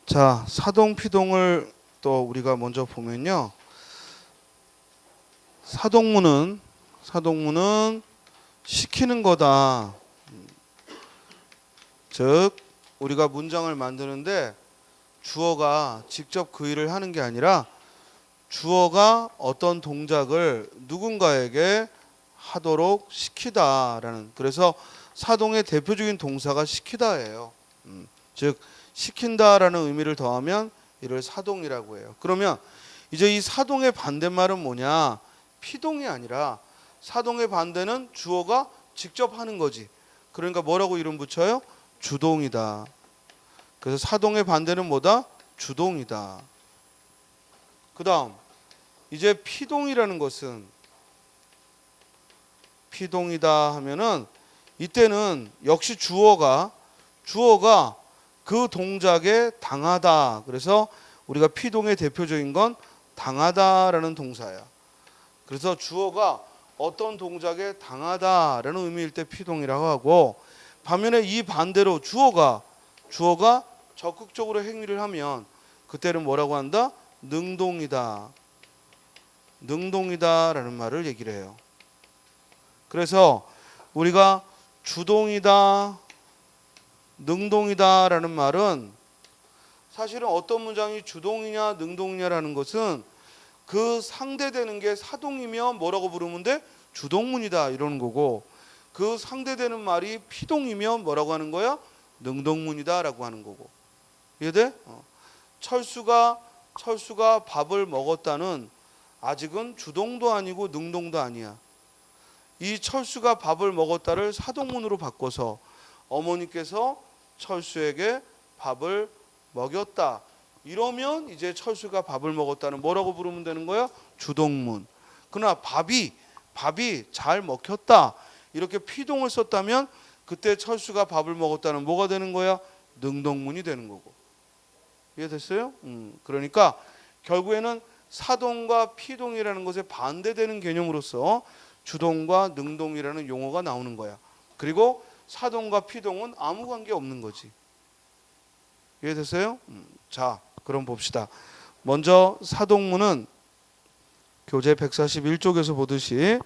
자, 사동 피동을 또 우리가 먼저 보면요. 사동문은 시키는 거다. 즉 우리가 문장을 만드는데 주어가 직접 그 일을 하는 게 아니라 주어가 어떤 동작을 누군가에게 하도록 시키다라는, 그래서 사동의 대표적인 동사가 시키다예요. 즉 시킨다라는 의미를 더하면 이를 사동이라고 해요. 그러면 이제 이 사동의 반대말은 뭐냐? 피동이 아니라 사동의 반대는 주어가 직접 하는 거지. 그러니까 뭐라고 이름 붙여요? 주동이다. 그래서 사동의 반대는 뭐다? 주동이다. 그 다음 이제 피동이라는 것은, 피동이다 하면은 이때는 역시 주어가 그 동작에 당하다. 그래서 우리가 피동의 대표적인 건 당하다라는 동사야. 그래서 주어가 어떤 동작에 당하다라는 의미일 때 피동이라고 하고, 반면에 이 반대로 주어가 적극적으로 행위를 하면 그때는 뭐라고 한다? 능동이다. 능동이다라는 말을 얘기를 해요. 그래서 우리가 주동이다, 능동이다라는 말은 사실은 어떤 문장이 주동이냐 능동이냐라는 것은 그 상대되는 게 사동이면 뭐라고 부르면 돼? 주동문이다 이러는 거고, 그 상대되는 말이 피동이면 뭐라고 하는 거야? 능동문이다라고 하는 거고. 이해돼? 철수가 밥을 먹었다는 아직은 주동도 아니고 능동도 아니야. 이 철수가 밥을 먹었다를 사동문으로 바꿔서 어머니께서 철수에게 밥을 먹였다. 이러면 이제 철수가 밥을 먹었다는 뭐라고 부르면 되는 거야? 주동문. 그러나 밥이 잘 먹혔다. 이렇게 피동을 썼다면 그때 철수가 밥을 먹었다는 뭐가 되는 거야? 능동문이 되는 거고. 이해됐어요? 그러니까 결국에는 사동과 피동이라는 것에 반대되는 개념으로서 주동과 능동이라는 용어가 나오는 거야. 그리고 사동과 피동은 아무 관계 없는 거지. 이해됐어요? 자, 그럼 봅시다. 먼저 사동문은 교재 141쪽에서 보듯이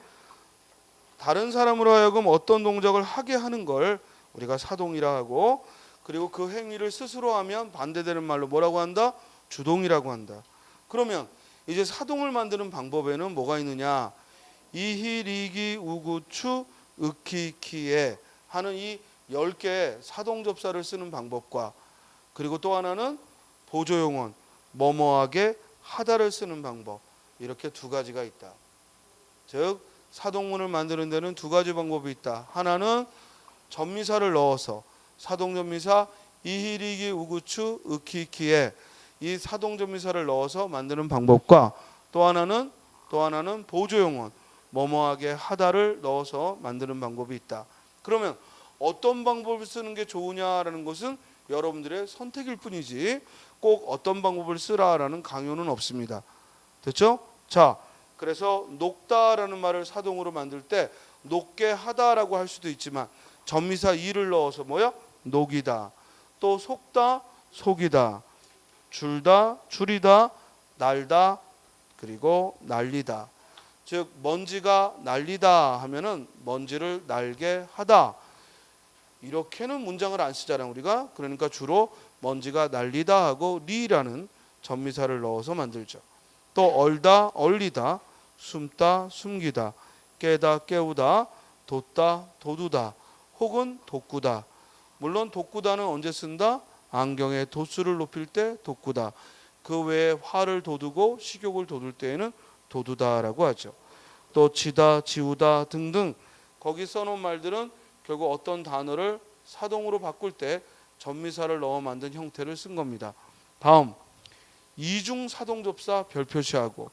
다른 사람으로 하여금 어떤 동작을 하게 하는 걸 우리가 사동이라 하고, 그리고 그 행위를 스스로 하면 반대되는 말로 뭐라고 한다? 주동이라고 한다. 그러면 이제 사동을 만드는 방법에는 뭐가 있느냐? 이히, 리기, 우구, 추, 으키, 키에 하는 이 10개의 사동접사를 쓰는 방법과, 그리고 또 하나는 보조용언, 뭐뭐하게 하다를 쓰는 방법, 이렇게 두 가지가 있다. 즉 사동문을 만드는 데는 두 가지 방법이 있다. 하나는 접미사를 넣어서 사동접미사 이히, 리기, 우구, 추, 으키, 키에 이 사동접미사를 넣어서 만드는 방법과, 또 하나는 보조용언, 뭐뭐하게 하다를 넣어서 만드는 방법이 있다. 그러면 어떤 방법을 쓰는 게 좋으냐라는 것은 여러분들의 선택일 뿐이지 꼭 어떤 방법을 쓰라라는 강요는 없습니다. 됐죠? 자, 그래서 녹다라는 말을 사동으로 만들 때 녹게 하다라고 할 수도 있지만 접미사 이를 넣어서 뭐야? 녹이다. 또 속다, 속이다. 줄다, 줄이다. 날다, 그리고 날리다. 즉 먼지가 날리다 하면은 먼지를 날게 하다. 이렇게는 문장을 안 쓰잖아요 우리가. 그러니까 주로 먼지가 날리다 하고 리라는 접미사를 넣어서 만들죠. 또 얼다, 얼리다. 숨다, 숨기다. 깨다, 깨우다. 돋다, 돋우다. 혹은 돋구다. 물론 돋구다는 언제 쓴다? 안경에 도수를 높일 때 돋구다. 그 외에 화를 돋우고 식욕을 돋울 때에는 돋우다라고 하죠. 또 지다, 지우다 등등 거기 써놓은 말들은 결국 어떤 단어를 사동으로 바꿀 때 접미사를 넣어 만든 형태를 쓴 겁니다. 다음 이중 사동접사 별 표시하고.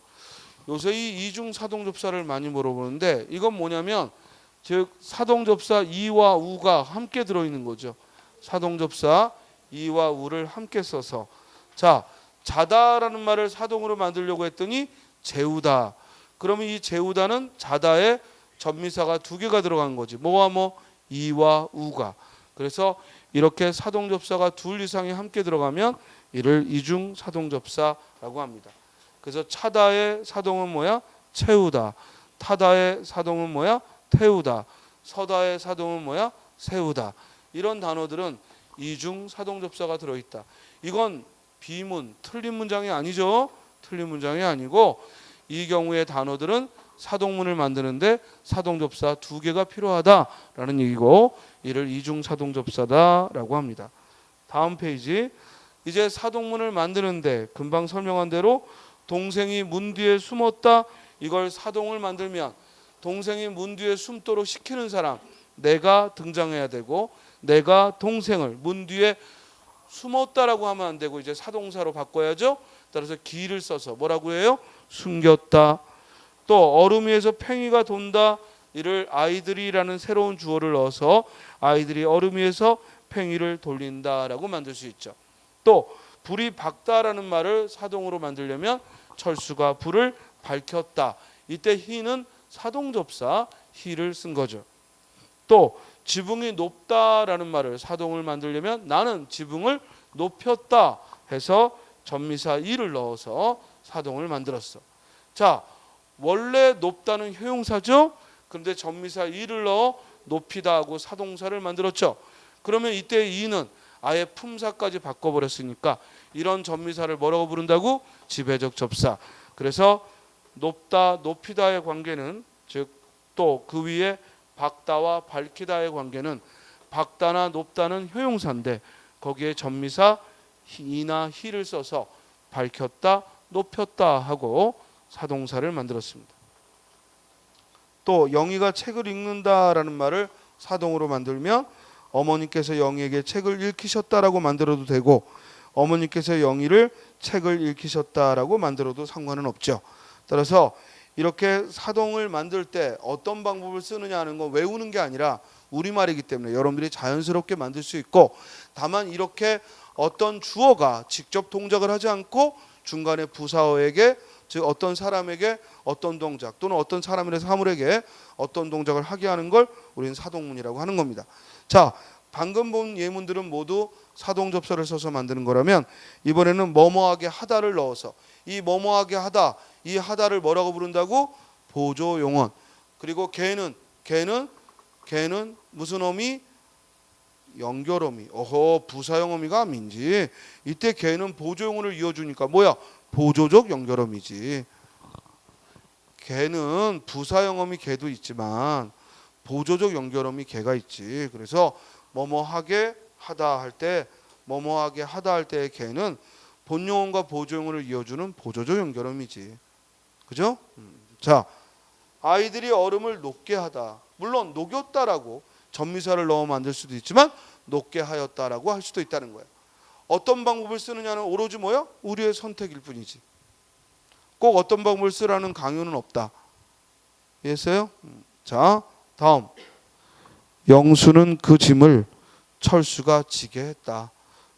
요새 이 이중 사동접사를 많이 물어보는데 이건 뭐냐면 즉 사동접사 이와 우가 함께 들어있는 거죠. 사동접사 이와 우를 함께 써서, 자 자다라는 말을 사동으로 만들려고 했더니 재우다. 그러면 이 재우다는 자다에 접미사가 두 개가 들어간 거지. 뭐와 뭐? 이와 우가. 그래서 이렇게 사동접사가 둘 이상이 함께 들어가면 이를 이중 사동접사라고 합니다. 그래서 차다의 사동은 뭐야? 채우다. 타다의 사동은 뭐야? 태우다. 서다의 사동은 뭐야? 세우다. 이런 단어들은 이중 사동접사가 들어있다. 이건 비문, 틀린 문장이 아니죠. 틀린 문장이 아니고 이 경우의 단어들은 사동문을 만드는데 사동접사 두 개가 필요하다라는 얘기고 이를 이중 사동접사다라고 합니다. 다음 페이지. 이제 사동문을 만드는데 금방 설명한 대로 동생이 문 뒤에 숨었다. 이걸 사동을 만들면 동생이 문 뒤에 숨도록 시키는 사람 내가 등장해야 되고 내가 동생을 문 뒤에 숨었다라고 하면 안 되고 이제 사동사로 바꿔야죠. 따라서 기를 써서 뭐라고 해요? 숨겼다. 또 얼음 위에서 팽이가 돈다. 이를 아이들이라는 새로운 주어를 넣어서 아이들이 얼음 위에서 팽이를 돌린다라고 만들 수 있죠. 또 불이 밝다라는 말을 사동으로 만들려면 철수가 불을 밝혔다. 이때 히는 사동접사 히를 쓴 거죠. 또 지붕이 높다라는 말을 사동을 만들려면 나는 지붕을 높였다 해서 전미사 이를 넣어서 사동을 만들었어. 자, 원래 높다는 효용사죠. 그런데 전미사 이를 넣어 높이다 하고 사동사를 만들었죠. 그러면 이때 이는 아예 품사까지 바꿔버렸으니까 이런 전미사를 뭐라고 부른다고? 지배적 접사. 그래서 높다, 높이다의 관계는 즉 또 그 위에 밝다와 밝히다의 관계는 밝다나 높다는 효용사인데 거기에 전미사 이나 히를 써서 밝혔다, 높였다 하고 사동사를 만들었습니다. 또 영희가 책을 읽는다라는 말을 사동으로 만들면 어머니께서 영희에게 책을 읽히셨다라고 만들어도 되고 어머니께서 영희를 책을 읽히셨다라고 만들어도 상관은 없죠. 따라서 이렇게 사동을 만들 때 어떤 방법을 쓰느냐 하는 건 외우는 게 아니라 우리말이기 때문에 여러분들이 자연스럽게 만들 수 있고 다만 이렇게 어떤 주어가 직접 동작을 하지 않고 중간에 부사어에게 즉 어떤 사람에게 어떤 동작 또는 어떤 사람이나 사물에게 어떤 동작을 하게 하는 걸 우리는 사동문이라고 하는 겁니다. 자, 방금 본 예문들은 모두 사동접사를 써서 만드는 거라면 이번에는 뭐뭐하게 하다를 넣어서 이 뭐뭐하게 하다 이 하다를 뭐라고 부른다고? 보조용언. 그리고 걔는 무슨 어미? 연결어미. 어허, 부사형어미가 아민지. 이때 걔는 보조용언을 이어주니까 뭐야? 보조적 연결어미지. 걔는 부사형어미 걔도 있지만 보조적 연결어미 걔가 있지. 그래서 뭐뭐하게 하다 할 때 뭐뭐하게 하다 할 때의 걔는 본용언과 보조용언을 이어주는 보조적 연결어미지. 그죠? 자, 아이들이 얼음을 녹게 하다. 물론 녹였다라고 전미사를 넣어 만들 수도 있지만 녹게 하였다라고 할 수도 있다는 거예요. 어떤 방법을 쓰느냐는 오로지 뭐야? 우리의 선택일 뿐이지. 꼭 어떤 방법을 쓰라는 강요는 없다. 이해했어요? 자, 다음. 영수는 그 짐을 철수가 지게 했다.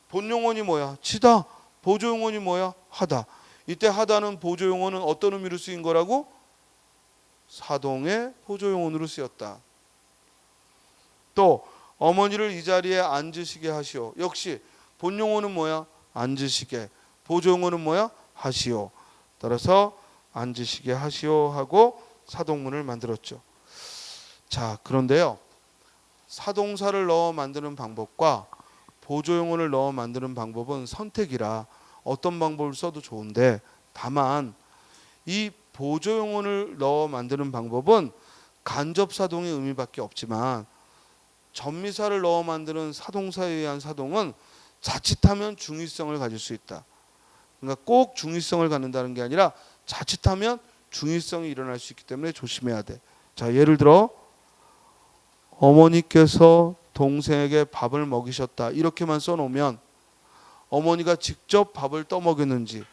본용언이 뭐야? 지다. 보조용언이 뭐야? 하다. 이때 하다는 보조용언은 어떤 의미로 쓰인 거라고? 사동의 보조용언으로 쓰였다. 또 어머니를 이 자리에 앉으시게 하시오. 역시 본용어는 뭐야? 앉으시게. 보조용어는 뭐야? 하시오. 따라서 앉으시게 하시오 하고 사동문을 만들었죠. 자, 그런데요. 사동사를 넣어 만드는 방법과 보조용어를 넣어 만드는 방법은 선택이라 어떤 방법을 써도 좋은데 다만 이 보조용어를 넣어 만드는 방법은 간접사동의 의미밖에 없지만 전미사를 넣어 만드는 사동사에 의한 사동은 자칫하면 중의성을 가질 수 있다. 그러니까 꼭 중의성을 갖는다는 게 아니라 자칫하면 중의성이 일어날 수 있기 때문에 조심해야 돼. 자, 예를 들어 어머니께서 동생에게 밥을 먹이셨다. 이렇게만 써놓으면 어머니가 직접 밥을 떠먹였는지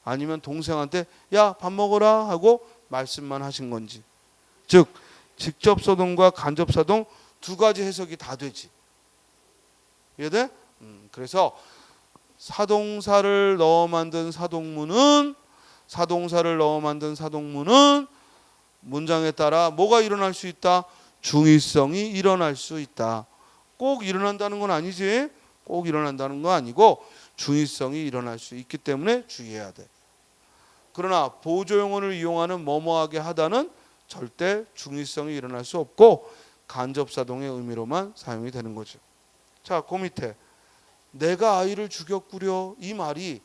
아니면 동생한테 야, 밥 먹어라 하고 말씀만 하신 건지. 즉 직접사동과 간접사동 두 가지 해석이 다 되지. 이해돼? 그래서 사동사를 넣어 만든 사동문은 문장에 따라 뭐가 일어날 수 있다? 중의성이 일어날 수 있다. 꼭 일어난다는 건 아니지. 꼭 일어난다는 건 아니고 중의성이 일어날 수 있기 때문에 주의해야 돼. 그러나 보조용어를 이용하는 뭐뭐하게 하다는 절대 중의성이 일어날 수 없고 간접사동의 의미로만 사용이 되는 거죠. 자, 그 밑에 내가 아이를 죽였구려, 이 말이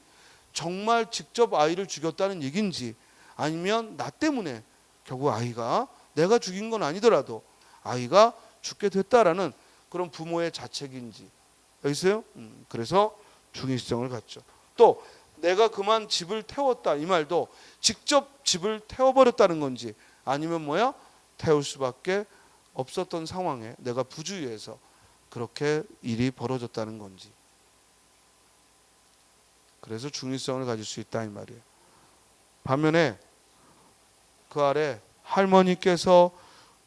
정말 직접 아이를 죽였다는 얘기인지 아니면 나 때문에 결국 아이가 내가 죽인 건 아니더라도 아이가 죽게 됐다라는 그런 부모의 자책인지. 여기 있어요? 그래서 중의성을 갖죠. 또 내가 그만 집을 태웠다, 이 말도 직접 집을 태워버렸다는 건지 아니면 뭐야? 태울 수밖에 없었던 상황에 내가 부주의해서 그렇게 일이 벌어졌다는 건지. 그래서 중의성을 가질 수 있다 이 말이에요. 반면에 그 아래 할머니께서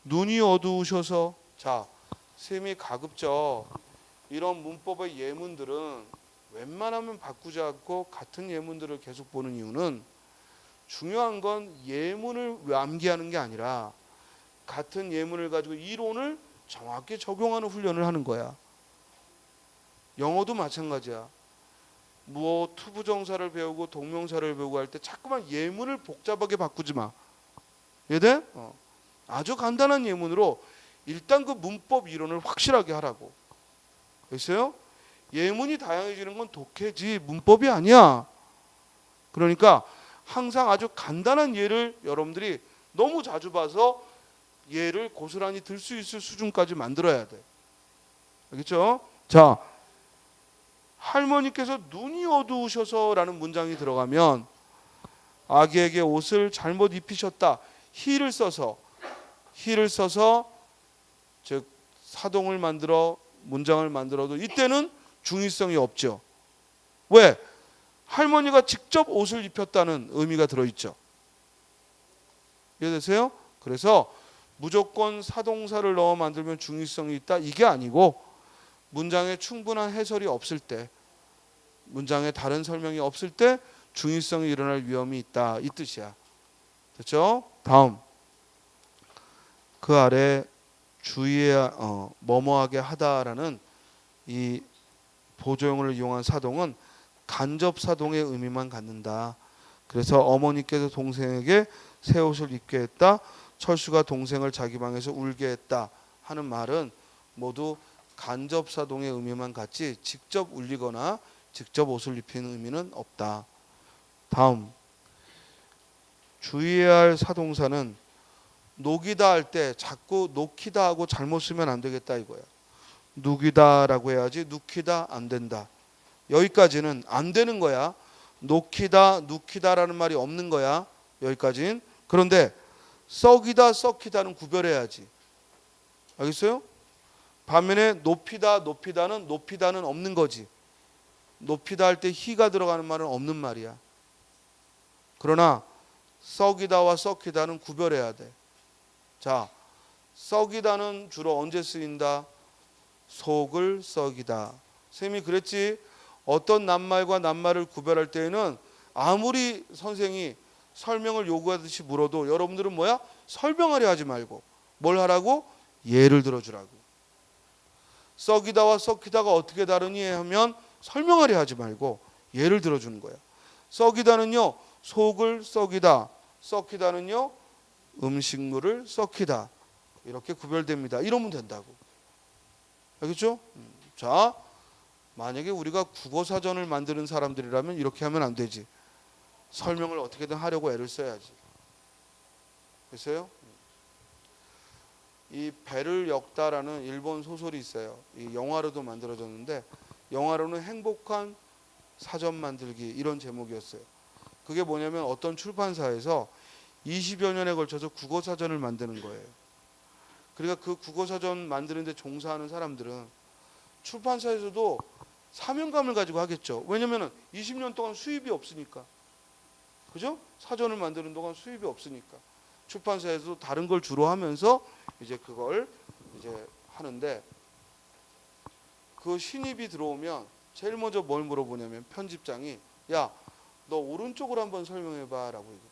눈이 어두우셔서, 자, 쌤이 가급적 이런 문법의 예문들은 웬만하면 바꾸지 않고 같은 예문들을 계속 보는 이유는 중요한 건 예문을 암기하는 게 아니라 같은 예문을 가지고 이론을 정확히 적용하는 훈련을 하는 거야. 영어도 마찬가지야. 뭐 투부정사를 배우고 동명사를 배우고 할 때 자꾸만 예문을 복잡하게 바꾸지 마. 이해돼? 아주 간단한 예문으로 일단 그 문법 이론을 확실하게 하라고. 됐어요? 예문이 다양해지는 건 독해지 문법이 아니야. 그러니까 항상 아주 간단한 예를 여러분들이 너무 자주 봐서 예를 고스란히 들 수 있을 수준까지 만들어야 돼. 알겠죠? 자, 할머니께서 눈이 어두우셔서라는 문장이 들어가면 아기에게 옷을 잘못 입히셨다. 히를 써서 즉 사동을 만들어 문장을 만들어도 이때는 중의성이 없죠. 왜? 할머니가 직접 옷을 입혔다는 의미가 들어있죠. 이해되세요? 그래서 무조건 사동사를 넣어 만들면 중의성이 있다, 이게 아니고 문장에 충분한 해설이 없을 때, 문장에 다른 설명이 없을 때 중의성이 일어날 위험이 있다, 이 뜻이야. 됐죠? 다음, 그 아래 주의해야 뭐뭐하게 하다라는 이 보조용어를 이용한 사동은 간접사동의 의미만 갖는다. 그래서 어머니께서 동생에게 새 옷을 입게 했다, 철수가 동생을 자기 방에서 울게 했다 하는 말은 모두 간접사동의 의미만 갖지 직접 울리거나 직접 옷을 입히는 의미는 없다. 다음, 주의해야 할 사동사는 녹이다 할 때 자꾸 녹히다 하고 잘못 쓰면 안 되겠다 이거야. 누기다라고 해야지 누키다 안 된다. 여기까지는 안 되는 거야. 녹히다, 누키다라는 말이 없는 거야. 여기까지는. 그런데 썩이다, 썩히다는 구별해야지. 알겠어요? 반면에 높이다, 높이다는 없는 거지. 높이다 할 때 히가 들어가는 말은 없는 말이야. 그러나 썩이다와 썩히다는 구별해야 돼. 자, 썩이다는 주로 언제 쓰인다? 속을 썩이다. 쌤이 그랬지. 어떤 낱말과 낱말을 구별할 때에는 아무리 선생이 설명을 요구하듯이 물어도 여러분들은 뭐야? 설명하려 하지 말고 뭘 하라고? 예를 들어주라고. 썩이다와 썩히다가 어떻게 다르니 하면 설명하려 하지 말고 예를 들어주는 거야. 썩이다는요, 속을 썩이다. 썩히다는요, 음식물을 썩히다. 이렇게 구별됩니다. 이러면 된다고. 알겠죠? 자, 만약에 우리가 국어사전을 만드는 사람들이라면 이렇게 하면 안 되지. 설명을 어떻게든 하려고 애를 써야지. 됐어요? 이 배를 엮다라는 일본 소설이 있어요. 이 영화로도 만들어졌는데 영화로는 행복한 사전 만들기 이런 제목이었어요. 그게 뭐냐면 어떤 출판사에서 20여 년에 걸쳐서 국어사전을 만드는 거예요. 그러니까 그 국어사전 만드는데 종사하는 사람들은 출판사에서도 사명감을 가지고 하겠죠. 왜냐하면 20년 동안 수입이 없으니까. 그죠? 사전을 만드는 동안 수입이 없으니까. 출판사에서도 다른 걸 주로 하면서 이제 그걸 이제 하는데 그 신입이 들어오면 제일 먼저 뭘 물어보냐면 편집장이 야, 너 오른쪽으로 한번 설명해봐 라고 얘기해요.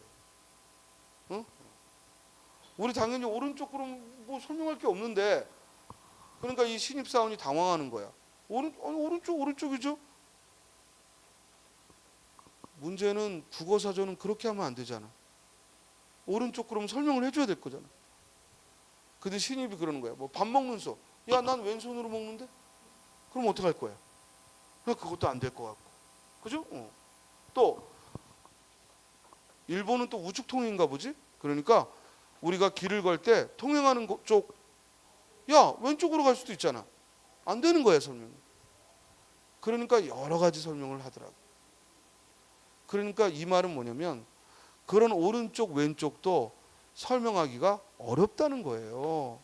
응? 우리 당연히 오른쪽으로 뭐 설명할 게 없는데 그러니까 이 신입사원이 당황하는 거야. 오른쪽이죠? 문제는 국어사전은 그렇게 하면 안 되잖아. 오른쪽 그러면 설명을 해줘야 될 거잖아. 근데 신입이 그러는 거야. 뭐 밥 먹는 소. 야, 난 왼손으로 먹는데? 그럼 어떡할 거야? 그것도 안 될 것 같고. 그죠? 또 일본은 또 우측통인가 보지? 그러니까 우리가 길을 걸 때 통행하는 쪽, 야, 왼쪽으로 갈 수도 있잖아. 안 되는 거야, 설명이. 그러니까 여러 가지 설명을 하더라고. 그러니까 이 말은 뭐냐면 그런 오른쪽 왼쪽도 설명하기가 어렵다는 거예요.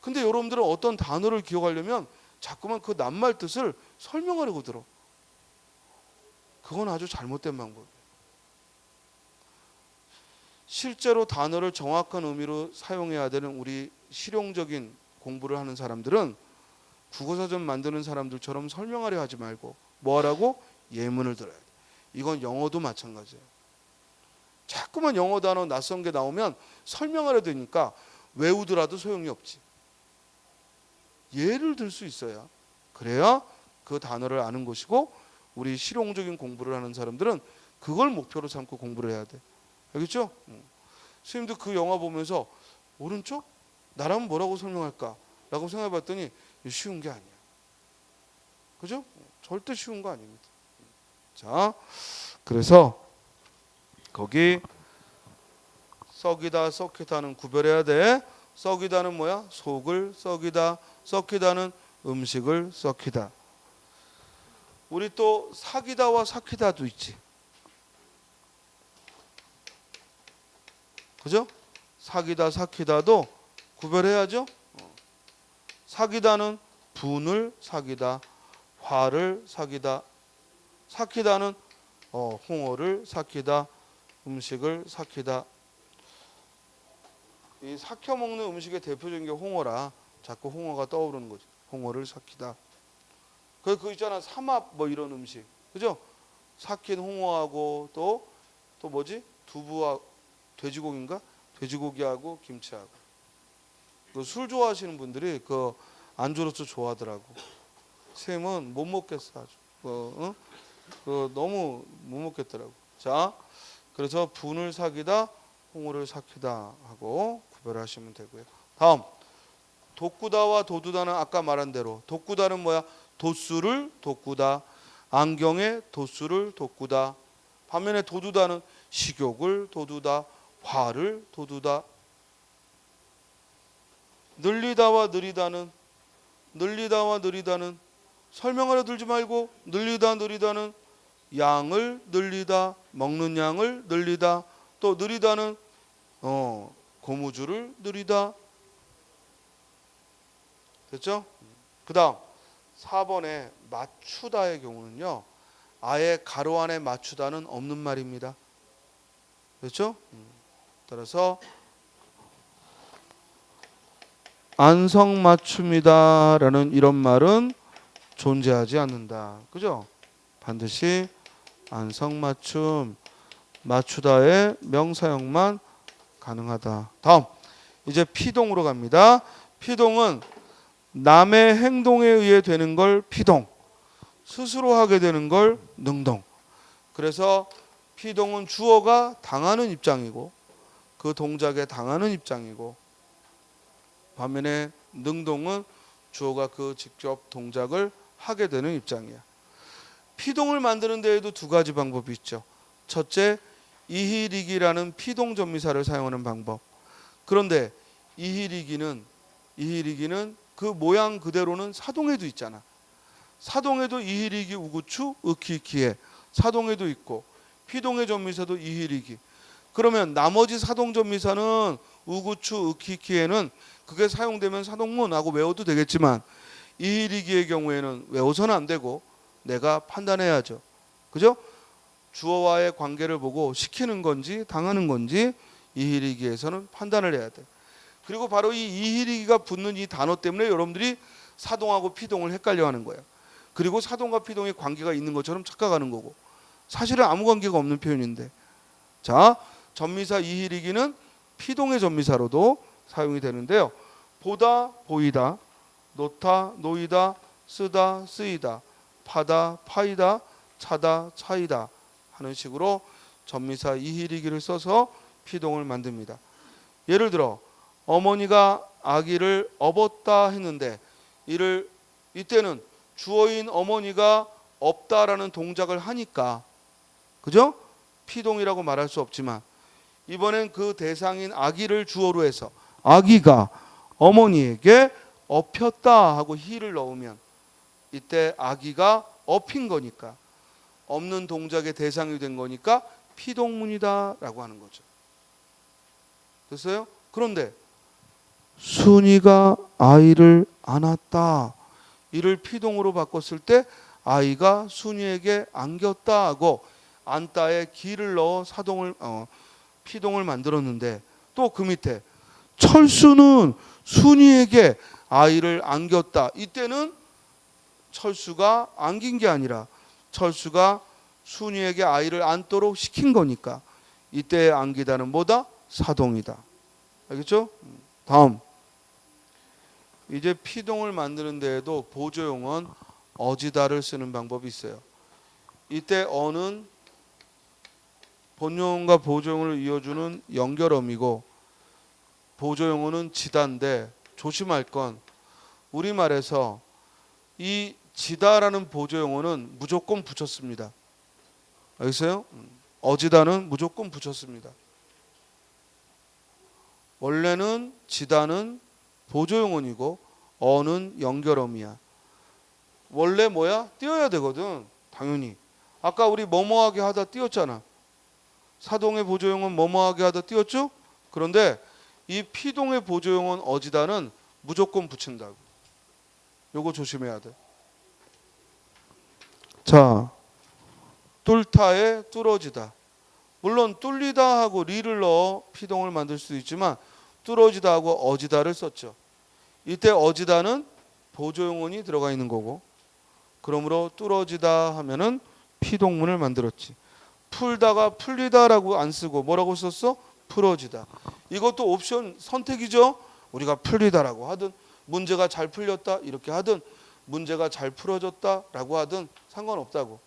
근데 여러분들은 어떤 단어를 기억하려면 자꾸만 그 낱말 뜻을 설명하려고 들어. 그건 아주 잘못된 방법이에요. 실제로 단어를 정확한 의미로 사용해야 되는 우리 실용적인 공부를 하는 사람들은 국어사전 만드는 사람들처럼 설명하려 하지 말고 뭐 하라고? 예문을 들어야 돼. 이건 영어도 마찬가지예요. 자꾸만 영어 단어 낯선 게 나오면 설명하려 되니까 외우더라도 소용이 없지. 예를 들 수 있어야 그래야 그 단어를 아는 것이고 우리 실용적인 공부를 하는 사람들은 그걸 목표로 삼고 공부를 해야 돼. 알겠죠? 선생님도 그 영화 보면서 오른쪽? 나라면 뭐라고 설명할까? 라고 생각해 봤더니 쉬운 게 아니야. 그죠? 절대 쉬운 거 아닙니다. 자, 그래서 거기 썩이다 썩히다는 구별해야 돼. 썩이다는 뭐야? 속을 썩이다. 썩히다는 음식을 썩히다. 우리 또 사기다와 삭히다도 있지. 그죠? 사기다 삭히다도 구별해야죠. 사기다는 분을 사기다, 화를 사기다. 삭히다는 홍어를 삭히다, 음식을 삭히다. 이 삭혀 먹는 음식의 대표적인 게 홍어라 자꾸 홍어가 떠오르는 거지. 홍어를 삭히다. 그 있잖아, 삼합 뭐 이런 음식, 그죠? 삭힌 홍어하고 또 뭐지? 두부와 돼지고기인가? 돼지고기하고 김치하고. 그 술 좋아하시는 분들이 그 안주로서 좋아하더라고. 쌤은 못 먹겠어 아주. 그 너무 못 먹겠더라고. 자, 그래서 분을 사기다, 홍어를 삭히다 하고 구별하시면 되고요. 다음, 독구다와 도두다는 아까 말한 대로 독구다는 뭐야? 도수를 독구다, 안경에 도수를 독구다. 반면에 도두다는 식욕을 도두다, 화를 도두다. 늘리다와 느리다는 설명하려 들지 말고 느리다는 양을 늘리다, 먹는 양을 늘리다. 또 느리다는 고무줄을 느리다. 됐죠? 그 다음 4번에 맞추다의 경우는요, 아예 가로 안에 맞추다는 없는 말입니다. 그렇죠? 따라서 안성맞춤이다라는 이런 말은 존재하지 않는다. 그죠? 반드시 안성맞춤, 맞추다의 명사형만 가능하다. 다음, 이제 피동으로 갑니다. 피동은 남의 행동에 의해 되는 걸 피동, 스스로 하게 되는 걸 능동. 그래서 피동은 주어가 당하는 입장이고 그 동작에 당하는 입장이고, 반면에 능동은 주어가 그 직접 동작을 하게 되는 입장이야. 피동을 만드는 데에도 두 가지 방법이 있죠. 첫째, 이희리기라는 피동전미사를 사용하는 방법. 그런데 이희리기는 그 모양 그대로는 사동에도 있잖아. 사동에도 이희리기 우구추 으키키에 사동에도 있고, 피동의 전미사도 이희리기. 그러면 나머지 사동 전미사는 우구추 으키키에는 그게 사용되면 사동문하고 외워도 되겠지만 이희리기의 경우에는 외워서는 안 되고 내가 판단해야죠. 그죠? 주어와의 관계를 보고 시키는 건지 당하는 건지 이희리기에서는 판단을 해야 돼. 그리고 바로 이 이희리기가 붙는 이 단어 때문에 여러분들이 사동하고 피동을 헷갈려 하는 거야. 그리고 사동과 피동의 관계가 있는 것처럼 착각하는 거고 사실은 아무 관계가 없는 표현인데. 자, 전미사 이희리기는 피동의 전미사로도 사용이 되는데요. 보다, 보이다, 놓다, 놓이다, 쓰다, 쓰이다, 파다, 파이다, 차다, 차이다 하는 식으로 전미사 이히리기를 써서 피동을 만듭니다. 예를 들어 어머니가 아기를 업었다 했는데 이때는 주어인 어머니가 업다라는 동작을 하니까 그죠? 피동이라고 말할 수 없지만 이번엔 그 대상인 아기를 주어로 해서 아기가 어머니에게 업혔다 하고 히를 넣으면 이때 아기가 업힌 거니까 없는 동작의 대상이 된 거니까 피동문이다 라고 하는 거죠. 됐어요? 그런데 순이가 아이를 안았다 이를 피동으로 바꿨을 때 아이가 순이에게 안겼다 하고 안다에 기를 넣어 피동을 만들었는데 또 그 밑에 철수는 순이에게 아이를 안겼다. 이때는 철수가 안긴 게 아니라 철수가 순이에게 아이를 안도록 시킨 거니까 이때의 안기다는 뭐다? 사동이다. 알겠죠? 다음 이제 피동을 만드는 데에도 보조용은 어지다를 쓰는 방법이 있어요. 이때 어는 본용과 보조용을 이어주는 연결어미고 보조용어는 지다인데 조심할 건 우리말에서 이 지다라는 보조용어는 무조건 붙였습니다. 알겠어요? 어지다는 무조건 붙였습니다. 원래는 지다는 보조용어이고 어는 연결어미야. 원래 뭐야? 띄어야 되거든. 당연히. 아까 우리 뭐뭐하게 하다 띄었잖아. 사동의 보조용은 뭐뭐하게 하다 띄었죠? 그런데 이 피동의 보조용은 어지다는 무조건 붙인다고. 요거 조심해야 돼. 자, 뚫다에 뚫어지다. 물론 뚫리다 하고 리를 넣어 피동을 만들 수도 있지만 뚫어지다 하고 어지다를 썼죠. 이때 어지다는 보조용언이 들어가 있는 거고 그러므로 뚫어지다 하면은 피동문을 만들었지. 풀다가 풀리다라고 안 쓰고 뭐라고 썼어? 풀어지다. 이것도 옵션 선택이죠. 우리가 풀리다라고 하든 문제가 잘 풀렸다 이렇게 하든 문제가 잘 풀어졌다라고 하든 상관없다고.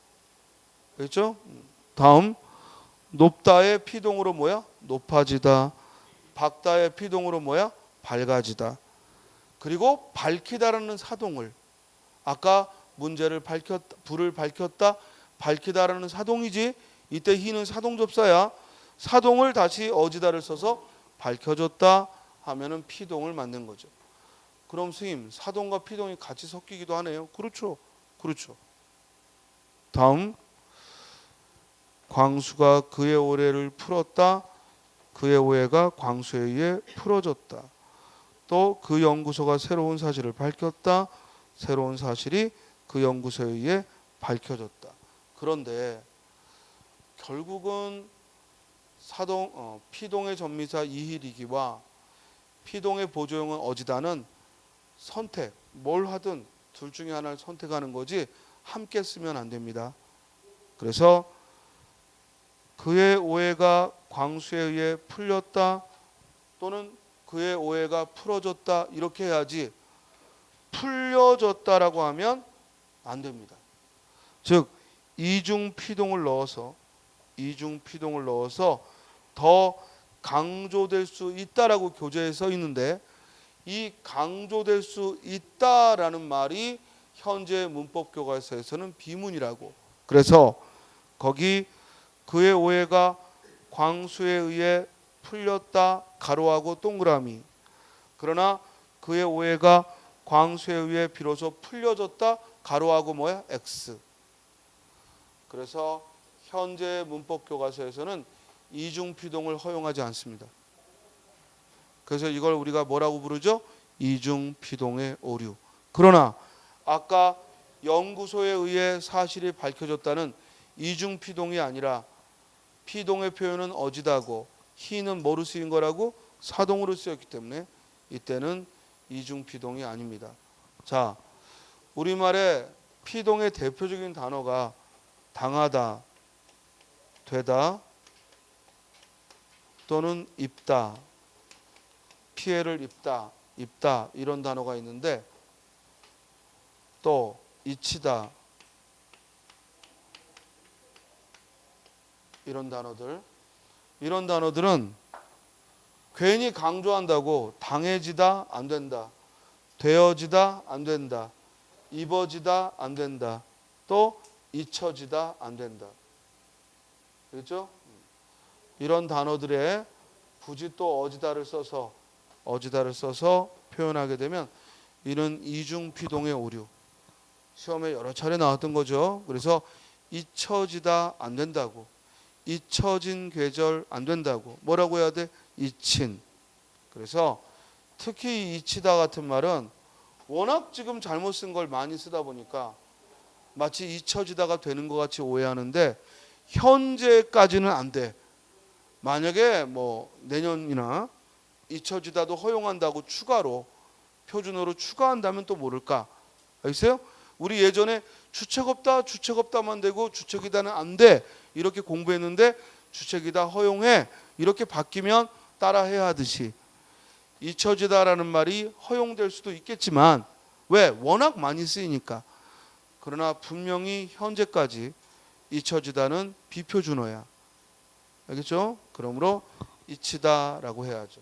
그렇죠? 다음 높다의 피동으로 뭐야? 높아지다. 밝다의 피동으로 뭐야? 밝아지다. 그리고 밝히다라는 사동을 아까 문제를 밝혔다, 불을 밝혔다, 밝히다라는 사동이지. 이때 희는 사동접사야. 사동을 다시 어지다를 써서 밝혀졌다 하면은 피동을 만든 거죠. 그럼 스님 사동과 피동이 같이 섞이기도 하네요. 그렇죠. 그렇죠. 다음 광수가 그의 오해를 풀었다. 그의 오해가 광수에 의해 풀어졌다. 또 그 연구소가 새로운 사실을 밝혔다. 새로운 사실이 그 연구소에 의해 밝혀졌다. 그런데 결국은 피동의 전미사 이희리기와 피동의 보조용은 어지다는 선택, 뭘 하든 둘 중에 하나를 선택하는 거지 함께 쓰면 안 됩니다. 그래서 그의 오해가 광수에 의해 풀렸다 또는 그의 오해가 풀어졌다 이렇게 해야지 풀려졌다라고 하면 안 됩니다. 즉 이중 피동을 넣어서 더 강조될 수 있다라고 교재에 써 있는데 이 강조될 수 있다라는 말이 현재 문법 교과서에서는 비문이라고. 그래서 거기 그의 오해가 광수에 의해 풀렸다 가로하고 동그라미. 그러나 그의 오해가 광수에 의해 비로소 풀려졌다 가로하고 뭐야? X. 그래서 현재 문법 교과서에서는 이중 피동을 허용하지 않습니다. 그래서 이걸 우리가 뭐라고 부르죠? 이중 피동의 오류. 그러나 아까 연구소에 의해 사실이 밝혀졌다는 이중 피동이 아니라 피동의 표현은 어지다고 희는 뭐로 쓰인 거라고? 사동으로 쓰였기 때문에 이때는 이중 피동이 아닙니다. 자, 우리말에 피동의 대표적인 단어가 당하다, 되다 또는 입다, 피해를 입다 이런 단어가 있는데 또 이치다, 이런 단어들은 괜히 강조한다고 당해지다 안 된다, 되어지다 안 된다, 입어지다 안 된다, 또 잊혀지다 안 된다. 그렇죠? 이런 단어들에 굳이 또 어지다를 써서 표현하게 되면 이는 이중피동의 오류. 시험에 여러 차례 나왔던 거죠. 그래서 잊혀지다 안 된다고, 잊혀진 계절 안 된다고. 뭐라고 해야 돼? 잊힌. 그래서 특히 이 잊히다 같은 말은 워낙 지금 잘못 쓴 걸 많이 쓰다 보니까 마치 잊혀지다가 되는 것 같이 오해하는데 현재까지는 안 돼. 만약에 뭐 내년이나 잊혀지다도 허용한다고 추가로 표준어로 추가한다면 또 모를까. 알겠어요? 우리 예전에 주책 없다만 되고 주책이다는 안 돼. 이렇게 공부했는데 주책이다 허용해. 이렇게 바뀌면 따라해야 하듯이 잊혀지다라는 말이 허용될 수도 있겠지만 왜? 워낙 많이 쓰이니까. 그러나 분명히 현재까지 잊혀지다는 비표준어야. 알겠죠? 그러므로 잊히다라고 해야죠.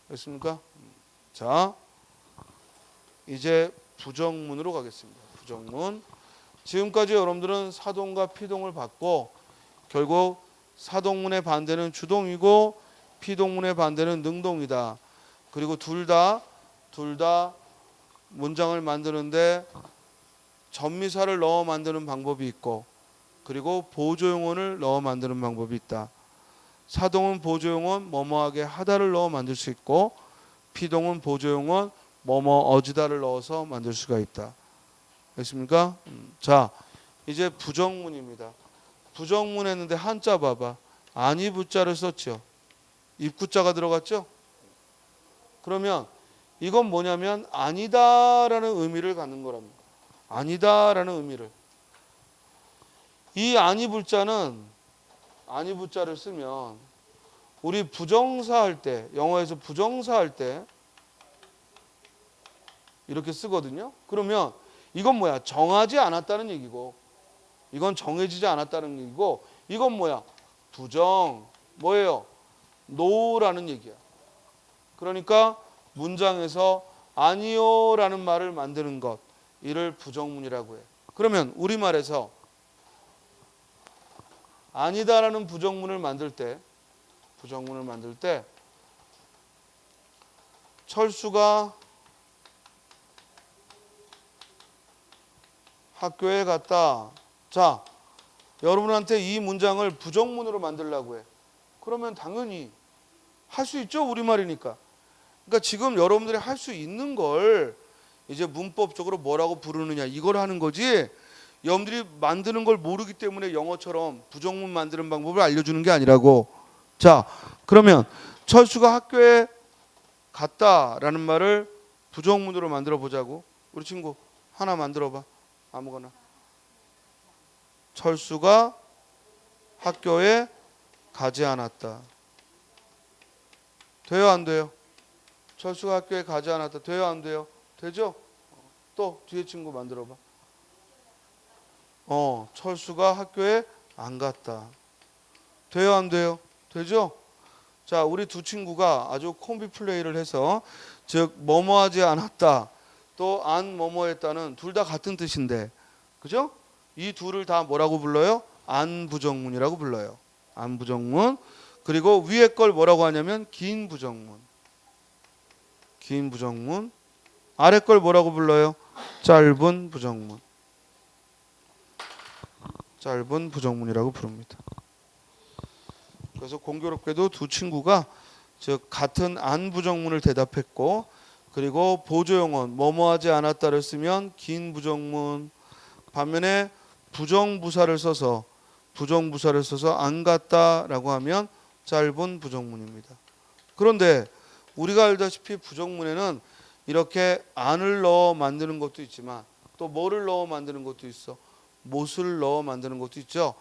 됐습니까? 자, 이제 부정문으로 가겠습니다. 부정문. 지금까지 여러분들은 사동과 피동을 봤고 결국 사동문의 반대는 주동이고 피동문의 반대는 능동이다. 그리고 둘 다 문장을 만드는데 전미사를 넣어 만드는 방법이 있고 그리고 보조용언을 넣어 만드는 방법이 있다. 사동은 보조용언 뭐뭐하게 하다를 넣어 만들 수 있고 피동은 보조용언 뭐뭐 어지다를 넣어서 만들 수가 있다. 됐습니까? 자, 이제 부정문입니다. 부정문 했는데 한자 봐봐. 아니 부자를 썼죠. 입구자가 들어갔죠? 그러면 이건 뭐냐면 아니다라는 의미를 갖는 거랍니다. 아니다라는 의미를. 이 아니 불자는 아니 불자를 쓰면 우리 부정사 할 때 영어에서 부정사 할 때 이렇게 쓰거든요. 그러면 이건 뭐야? 정하지 않았다는 얘기고 이건 정해지지 않았다는 얘기고 이건 뭐야? 부정 뭐예요? 노라는 얘기야. 그러니까 문장에서 아니요라는 말을 만드는 것 이를 부정문이라고 해. 그러면 우리말에서 아니다라는 부정문을 만들 때 철수가 학교에 갔다. 자, 여러분한테 이 문장을 부정문으로 만들려고 해. 그러면 당연히 할 수 있죠. 우리말이니까. 그러니까 지금 여러분들이 할 수 있는 걸 이제 문법적으로 뭐라고 부르느냐 이걸 하는 거지. 여러분들이 만드는 걸 모르기 때문에 영어처럼 부정문 만드는 방법을 알려주는 게 아니라고. 자, 그러면 철수가 학교에 갔다라는 말을 부정문으로 만들어 보자고. 우리 친구 하나 만들어 봐. 아무거나. 철수가 학교에 가지 않았다. 돼요 안 돼요? 철수가 학교에 가지 않았다. 돼요 안 돼요? 되죠? 또 뒤에 친구 만들어 봐. 철수가 학교에 안 갔다. 돼요 안 돼요? 되죠? 자, 우리 두 친구가 아주 콤비 플레이를 해서 즉 뭐뭐하지 않았다 또 안 뭐뭐했다는 둘 다 같은 뜻인데 그죠? 이 둘을 다 뭐라고 불러요? 안 부정문이라고 불러요. 안 부정문. 그리고 위에 걸 뭐라고 하냐면 긴 부정문. 긴 부정문. 아래 걸 뭐라고 불러요? 짧은 부정문. 짧은 부정문이라고 부릅니다. 그래서 공교롭게도 두 친구가 즉 같은 안 부정문을 대답했고 그리고 보조용언 뭐뭐하지 않았다를 쓰면 긴 부정문. 반면에 부정부사를 써서 안 갔다라고 하면 짧은 부정문입니다. 그런데 우리가 알다시피 부정문에는 이렇게 안을 넣어 만드는 것도 있지만 또 뭐를 넣어 만드는 것도 있어. 못을 넣어 만드는 것도 있죠.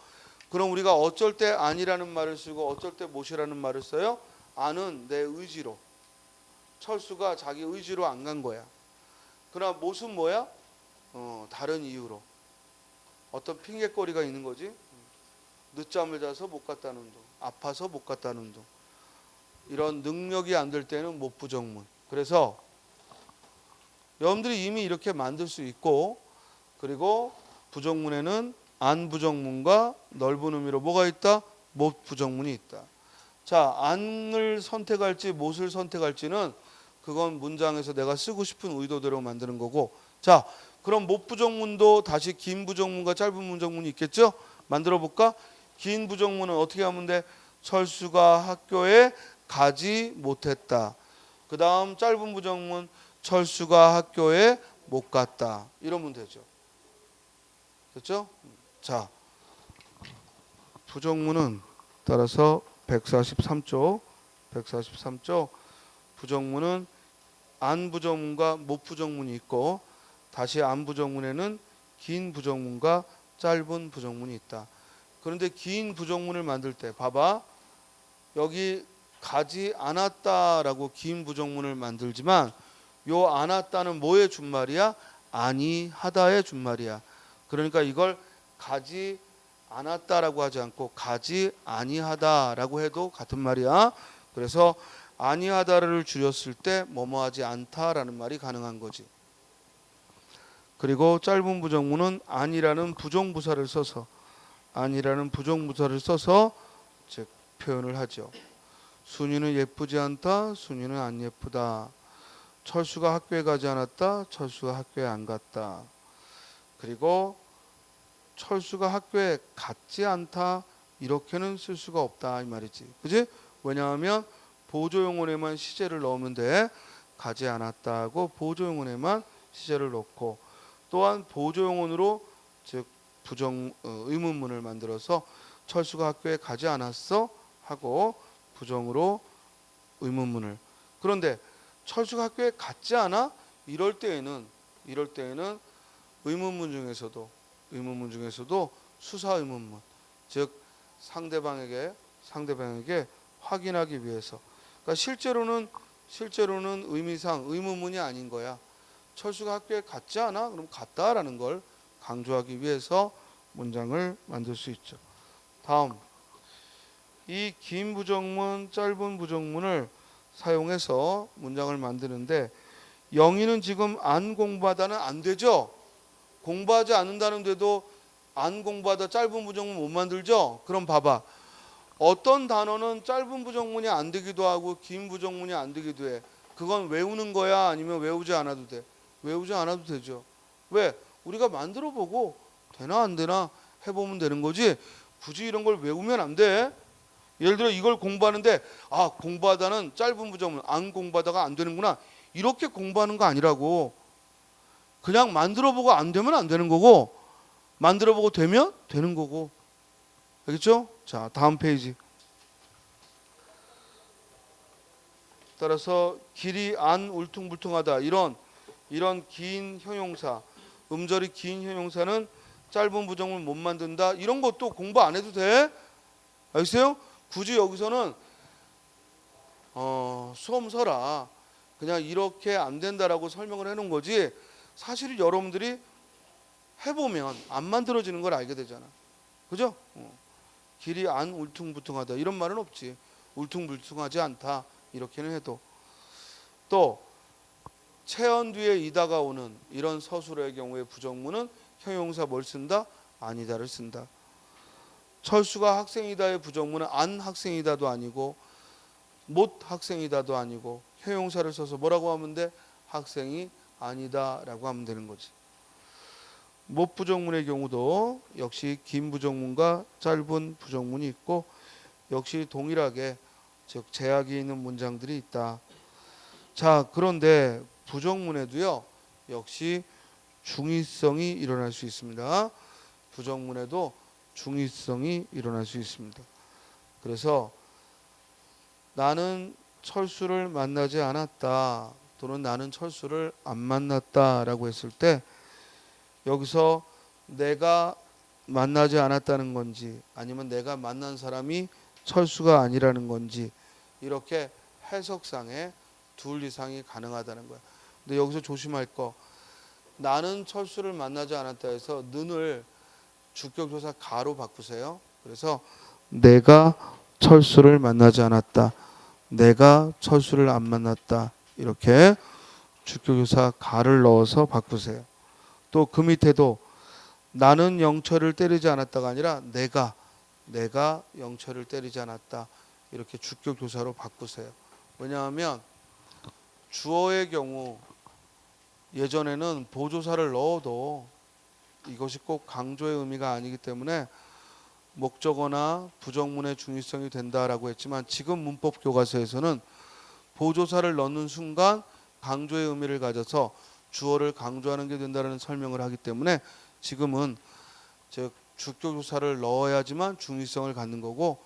그럼 우리가 어쩔 때 아니라는 말을 쓰고 어쩔 때 못이라는 말을 써요? 안은 내 의지로. 철수가 자기 의지로 안 간 거야. 그러나 못은 뭐야? 다른 이유로 어떤 핑계거리가 있는 거지. 늦잠을 자서 못 갔다는 둥, 아파서 못 갔다는 둥, 이런 능력이 안 될 때는 못 부정문. 그래서 여러분들이 이미 이렇게 만들 수 있고, 그리고 부정문에는 안 부정문과 넓은 의미로 뭐가 있다? 못 부정문이 있다. 자, 안을 선택할지 못을 선택할지는 그건 문장에서 내가 쓰고 싶은 의도대로 만드는 거고. 자, 그럼 못 부정문도 다시 긴 부정문과 짧은 부정문이 있겠죠? 만들어 볼까? 긴 부정문은 어떻게 하면 돼? 철수가 학교에 가지 못했다. 그 다음 짧은 부정문, 철수가 학교에 못 갔다. 이러면 되죠. 됐죠? 자, 부정문은 따라서 143쪽 부정문은 안 부정문과 못 부정문이 있고, 다시 안 부정문에는 긴 부정문과 짧은 부정문이 있다. 그런데 긴 부정문을 만들 때 봐봐. 여기 가지 않았다라고 긴 부정문을 만들지만 요 않았다는 뭐의 준말이야? 아니하다의 준말이야. 그러니까 이걸 가지 않았다라고 하지 않고 가지 아니하다라고 해도 같은 말이야. 그래서 아니하다를 줄였을 때 뭐뭐하지 않다라는 말이 가능한 거지. 그리고 짧은 부정문은 아니라는 부정부사를 써서 즉 표현을 하죠. 순이는 예쁘지 않다. 순이는 안 예쁘다. 철수가 학교에 가지 않았다. 철수가 학교에 안 갔다. 그리고 철수가 학교에 갔지 않다. 이렇게는 쓸 수가 없다 이 말이지. 그지? 왜냐하면 보조용언에만 시제를 넣으면 돼. 가지 않았다고 보조용언에만 시제를 넣고, 또한 보조용언으로 즉 부정 의문문을 만들어서 철수가 학교에 가지 않았어 하고 부정으로 의문문을. 그런데 철수가 학교에 갔지 않아? 이럴 때에는 의문문 중에서도 수사 의문문, 즉 상대방에게 확인하기 위해서. 그러니까 실제로는 의미상 의문문이 아닌 거야. 철수가 학교에 갔지 않아? 그럼 갔다라는 걸 강조하기 위해서 문장을 만들 수 있죠. 다음, 이 긴 부정문, 짧은 부정문을 사용해서 문장을 만드는데, 영희는 지금 안 공부하다는 안 되죠? 공부하지 않는다는데도 안 공부하다 짧은 부정문 못 만들죠? 그럼 봐봐. 어떤 단어는 짧은 부정문이 안 되기도 하고 긴 부정문이 안 되기도 해. 그건 외우는 거야? 아니면 외우지 않아도 돼? 외우지 않아도 되죠. 왜? 우리가 만들어 보고 되나 안 되나 해보면 되는 거지, 굳이 이런 걸 외우면 안 돼. 예를 들어 이걸 공부하는데 공부하다는 짧은 부정문, 안 공부하다가 안 되는구나, 이렇게 공부하는 거 아니라고. 그냥 만들어 보고 안 되면 안 되는 거고, 만들어 보고 되면 되는 거고. 알겠죠? 자, 다음 페이지. 따라서 길이 안 울퉁불퉁하다, 이런 긴 형용사, 음절이 긴 형용사는 짧은 부정문 못 만든다. 이런 것도 공부 안 해도 돼. 알겠어요? 굳이 여기서는 수험 서라 그냥 이렇게 안 된다라고 설명을 해놓은 거지, 사실 여러분들이 해보면 안 만들어지는 걸 알게 되잖아. 그죠? 길이 안 울퉁불퉁하다 이런 말은 없지. 울퉁불퉁하지 않다 이렇게는 해도. 또 체언 뒤에 이다가 오는 이런 서술어의 경우에 부정문은 형용사 뭘 쓴다? 아니다를 쓴다. 철수가 학생이다의 부정문은 안 학생이다도 아니고 못 학생이다도 아니고 형용사를 써서 뭐라고 하면 돼? 학생이 아니다라고 하면 되는 거지. 못 부정문의 경우도 역시 긴 부정문과 짧은 부정문이 있고, 역시 동일하게 즉 제약이 있는 문장들이 있다. 자, 그런데 부정문에도요 역시 중의성이 일어날 수 있습니다. 부정문에도 중의성이 일어날 수 있습니다. 그래서 나는 철수를 만나지 않았다 또는 나는 철수를 안 만났다라고 했을 때, 여기서 내가 만나지 않았다는 건지 아니면 내가 만난 사람이 철수가 아니라는 건지, 이렇게 해석상에 둘 이상이 가능하다는 거야. 근데 여기서 조심할 거, 나는 철수를 만나지 않았다 해서 는을 주격조사 가로 바꾸세요. 그래서 내가 철수를 만나지 않았다. 내가 철수를 안 만났다. 이렇게 주격조사 가를 넣어서 바꾸세요. 또 그 밑에도 나는 영철을 때리지 않았다가 아니라 내가 영철을 때리지 않았다. 이렇게 주격조사로 바꾸세요. 왜냐하면 주어의 경우 예전에는 보조사를 넣어도 이것이 꼭 강조의 의미가 아니기 때문에 목적어나 부정문의 중의성이 된다라고 했지만 지금 문법 교과서에서는 보조사를 넣는 순간 강조의 의미를 가져서 주어를 강조하는 게 된다는 설명을 하기 때문에 지금은 즉 주격조사를 넣어야지만 중의성을 갖는 거고,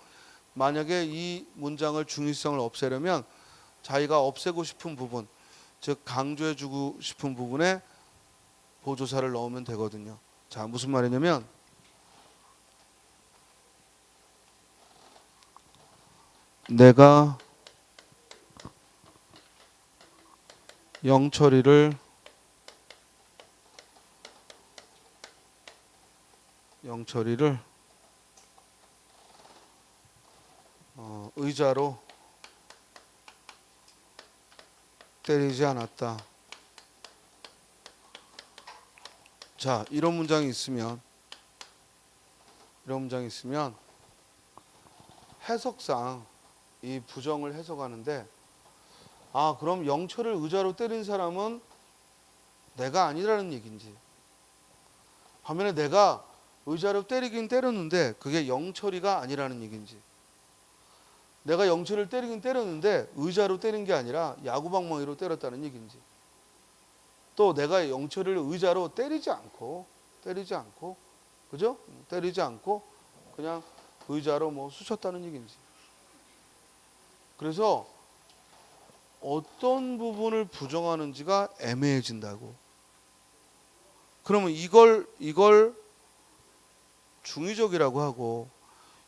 만약에 이 문장을 중의성을 없애려면 자기가 없애고 싶은 부분, 즉 강조해 주고 싶은 부분에 보조사를 넣으면 되거든요. 자, 무슨 말이냐면 내가 영철이를 의자로 때리지 않았다. 자, 이런 문장이 있으면 해석상 이 부정을 해석하는데, 아, 그럼 영철을 의자로 때린 사람은 내가 아니라는 얘기인지, 반면에 내가 의자로 때리긴 때렸는데 그게 영철이가 아니라는 얘기인지, 내가 영철을 때리긴 때렸는데 의자로 때린 게 아니라 야구방망이로 때렸다는 얘기인지, 또 내가 영철을 의자로 때리지 않고 그죠? 때리지 않고 그냥 의자로 뭐 쑤셨다는 얘기인지. 그래서 어떤 부분을 부정하는지가 애매해진다고. 그러면 이걸 중의적이라고 하고,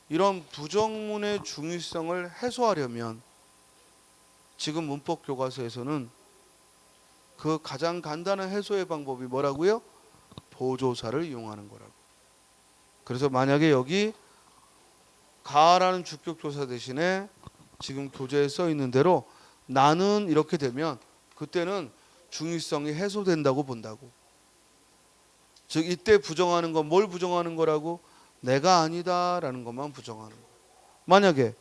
이런 부정문의 중의성을 해소하려면 지금 문법 교과서에서는 그 가장 간단한 해소의 방법이 뭐라고요? 보조사를 이용하는 거라고. 그래서 만약에 여기 가라는 주격조사 대신에 지금 교재에 써 있는 대로 나는 이렇게 되면 그때는 중의성이 해소된다고 본다고. 즉 이때 부정하는 건 뭘 부정하는 거라고? 내가 아니다라는 것만 부정하는 거. 만약에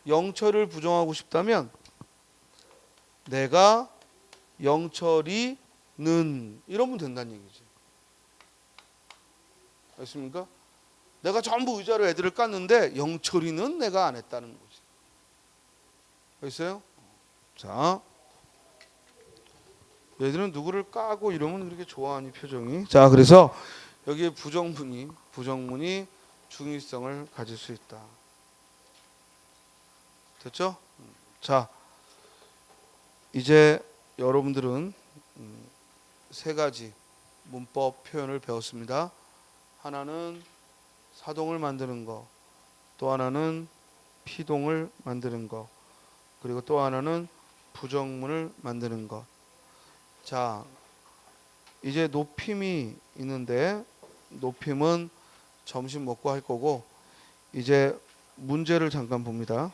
영철을 부정하고 싶다면 내가 영철이는 이러면 된다는 얘기지. 알겠습니까? 내가 전부 의자로 애들을 깠는데 영철이는 내가 안 했다는 거지. 알겠어요? 자, 얘들은 누구를 까고 이러면 그렇게 좋아하니 표정이. 자, 그래서 여기에 부정문이 중의성을 가질 수 있다. 됐죠? 자, 이제 여러분들은 세 가지 문법 표현을 배웠습니다. 하나는 사동을 만드는 거, 또 하나는 피동을 만드는 거, 그리고 또 하나는 부정문을 만드는 것. 자, 이제 높임이 있는데 높임은 점심 먹고 할 거고, 이제 문제를 잠깐 봅니다.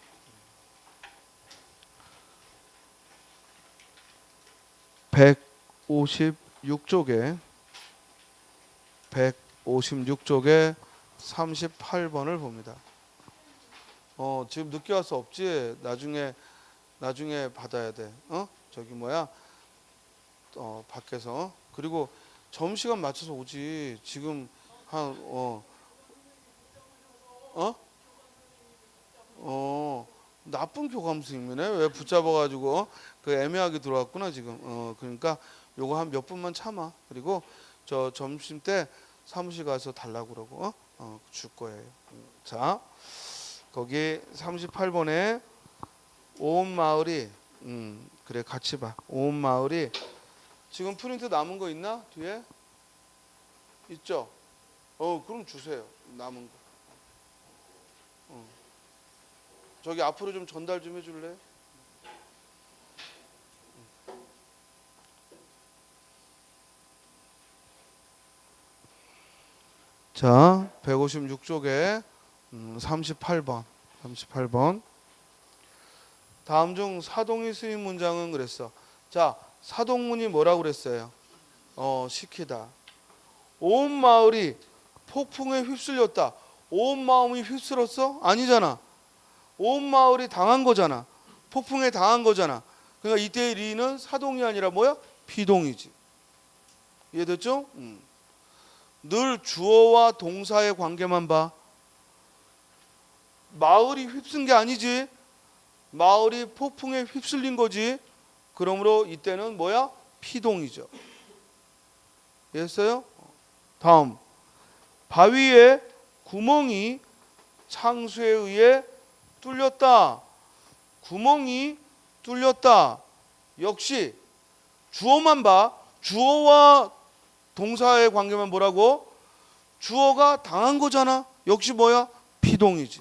(156쪽에) 38번을 봅니다. 지금 늦게 와서 없지? 나중에 받아야 돼. 저기 뭐야? 밖에서. 그리고 점심시간 맞춰서 오지. 지금 한 나쁜 교감스님이네. 왜 붙잡아가지고 그 애매하게 들어왔구나 지금. 그러니까 요거 한 몇 분만 참아. 그리고 저 점심 때 사무실 가서 달라고 그러고 줄 거예요. 자, 거기 38번에 온 마을이 그래 같이 봐. 온 마을이 지금 프린트 남은 거 있나? 뒤에? 있죠? 그럼 주세요. 남은 거. 저기 앞으로 좀 전달 좀 해줄래? 자, 156쪽에 38번. 38번. 다음 중 사동이 쓰인 문장은 그랬어. 자, 사동문이 뭐라고 그랬어요? 시키다. 온 마을이 폭풍에 휩쓸렸다. 온 마음이 휩쓸었어? 아니잖아. 온 마을이 당한 거잖아. 폭풍에 당한 거잖아. 그러니까 이때 리는 사동이 아니라 뭐야? 피동이지. 이해됐죠? 늘 주어와 동사의 관계만 봐. 마을이 휩쓴 게 아니지. 마을이 폭풍에 휩쓸린 거지. 그러므로 이때는 뭐야? 피동이죠. 이해했어요? 다음. 바위에 구멍이 창수에 의해 뚫렸다. 구멍이 뚫렸다. 역시 주어만 봐. 주어와 동사의 관계만 보라고. 주어가 당한 거잖아. 역시 뭐야? 피동이지.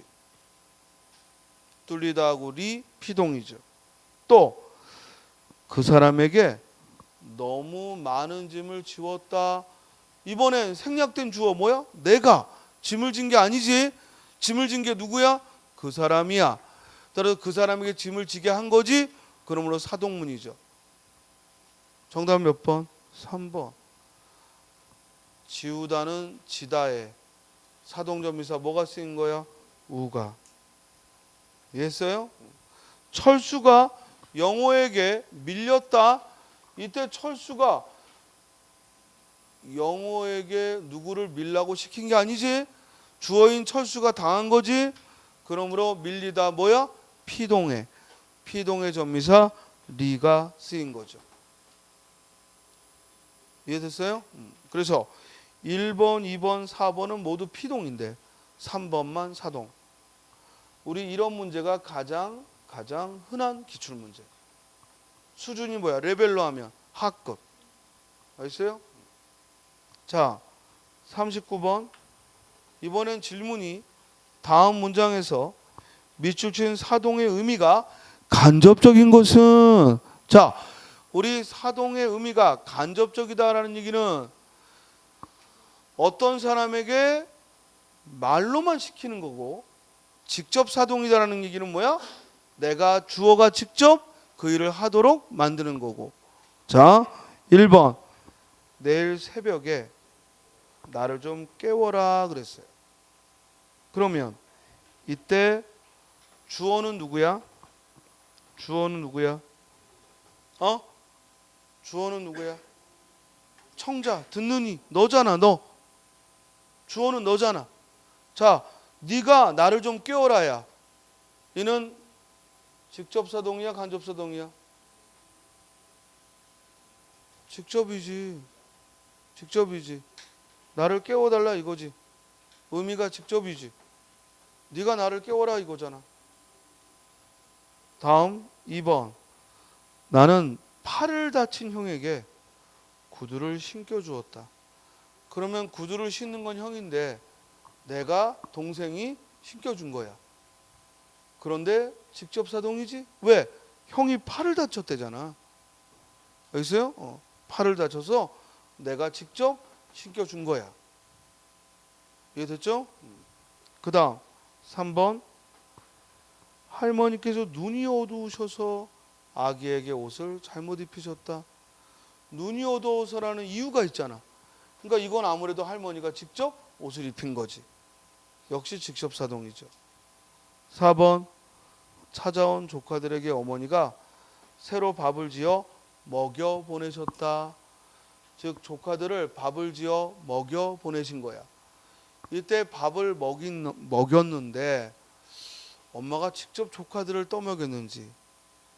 뚫리다 하고 리 피동이죠. 또 그 사람에게 너무 많은 짐을 지웠다. 이번엔 생략된 주어 뭐야? 내가 짐을 진 게 아니지. 짐을 진 게 누구야? 그 사람이야. 따라서 그 사람에게 짐을 지게 한 거지. 그러므로 사동문이죠. 정답 몇 번? 3번. 지우다는 지다에 사동접미사 뭐가 쓰인 거야? 우가. 이해했어요? 철수가 영호에게 밀렸다. 이때 철수가 영호에게 누구를 밀라고 시킨 게 아니지. 주어인 철수가 당한 거지. 그러므로 밀리다 뭐야? 피동에. 피동의 접미사 리가 쓰인 거죠. 이해됐어요? 그래서 1번, 2번, 4번은 모두 피동인데 3번만 사동. 우리 이런 문제가 가장 흔한 기출문제. 수준이 뭐야? 레벨로 하면 하급. 알겠어요? 자, 39번. 이번엔 질문이 다음 문장에서 밑줄 친 사동의 의미가 간접적인 것은, 자, 우리 사동의 의미가 간접적이다라는 얘기는 어떤 사람에게 말로만 시키는 거고, 직접 사동이다라는 얘기는 뭐야? 내가 주어가 직접 그 일을 하도록 만드는 거고. 자, 1번. 내일 새벽에 나를 좀 깨워라 그랬어요. 그러면 이때 주어는 누구야? 주어는 누구야? 주어는 누구야? 청자, 듣는 이, 너잖아, 너. 주어는 너잖아. 자, 네가 나를 좀 깨워라야. 이는 직접사동이야, 간접사동이야? 직접이지. 직접이지. 나를 깨워달라 이거지. 의미가 직접이지. 네가 나를 깨워라 이거잖아. 다음 2번. 나는 팔을 다친 형에게 구두를 신겨주었다. 그러면 구두를 신는 건 형인데 내가 동생이 신겨준 거야. 그런데 직접사동이지? 왜? 형이 팔을 다쳤대잖아. 알겠어요? 팔을 다쳐서 내가 직접 신겨준 거야. 이해됐죠? 그 다음 3번. 할머니께서 눈이 어두우셔서 아기에게 옷을 잘못 입히셨다. 눈이 어두워서라는 이유가 있잖아. 그러니까 이건 아무래도 할머니가 직접 옷을 입힌 거지. 역시 직접사동이죠. 4번. 찾아온 조카들에게 어머니가 새로 밥을 지어 먹여 보내셨다. 즉 조카들을 밥을 지어 먹여 보내신 거야. 이때 밥을 먹였는데 엄마가 직접 조카들을 떠먹였는지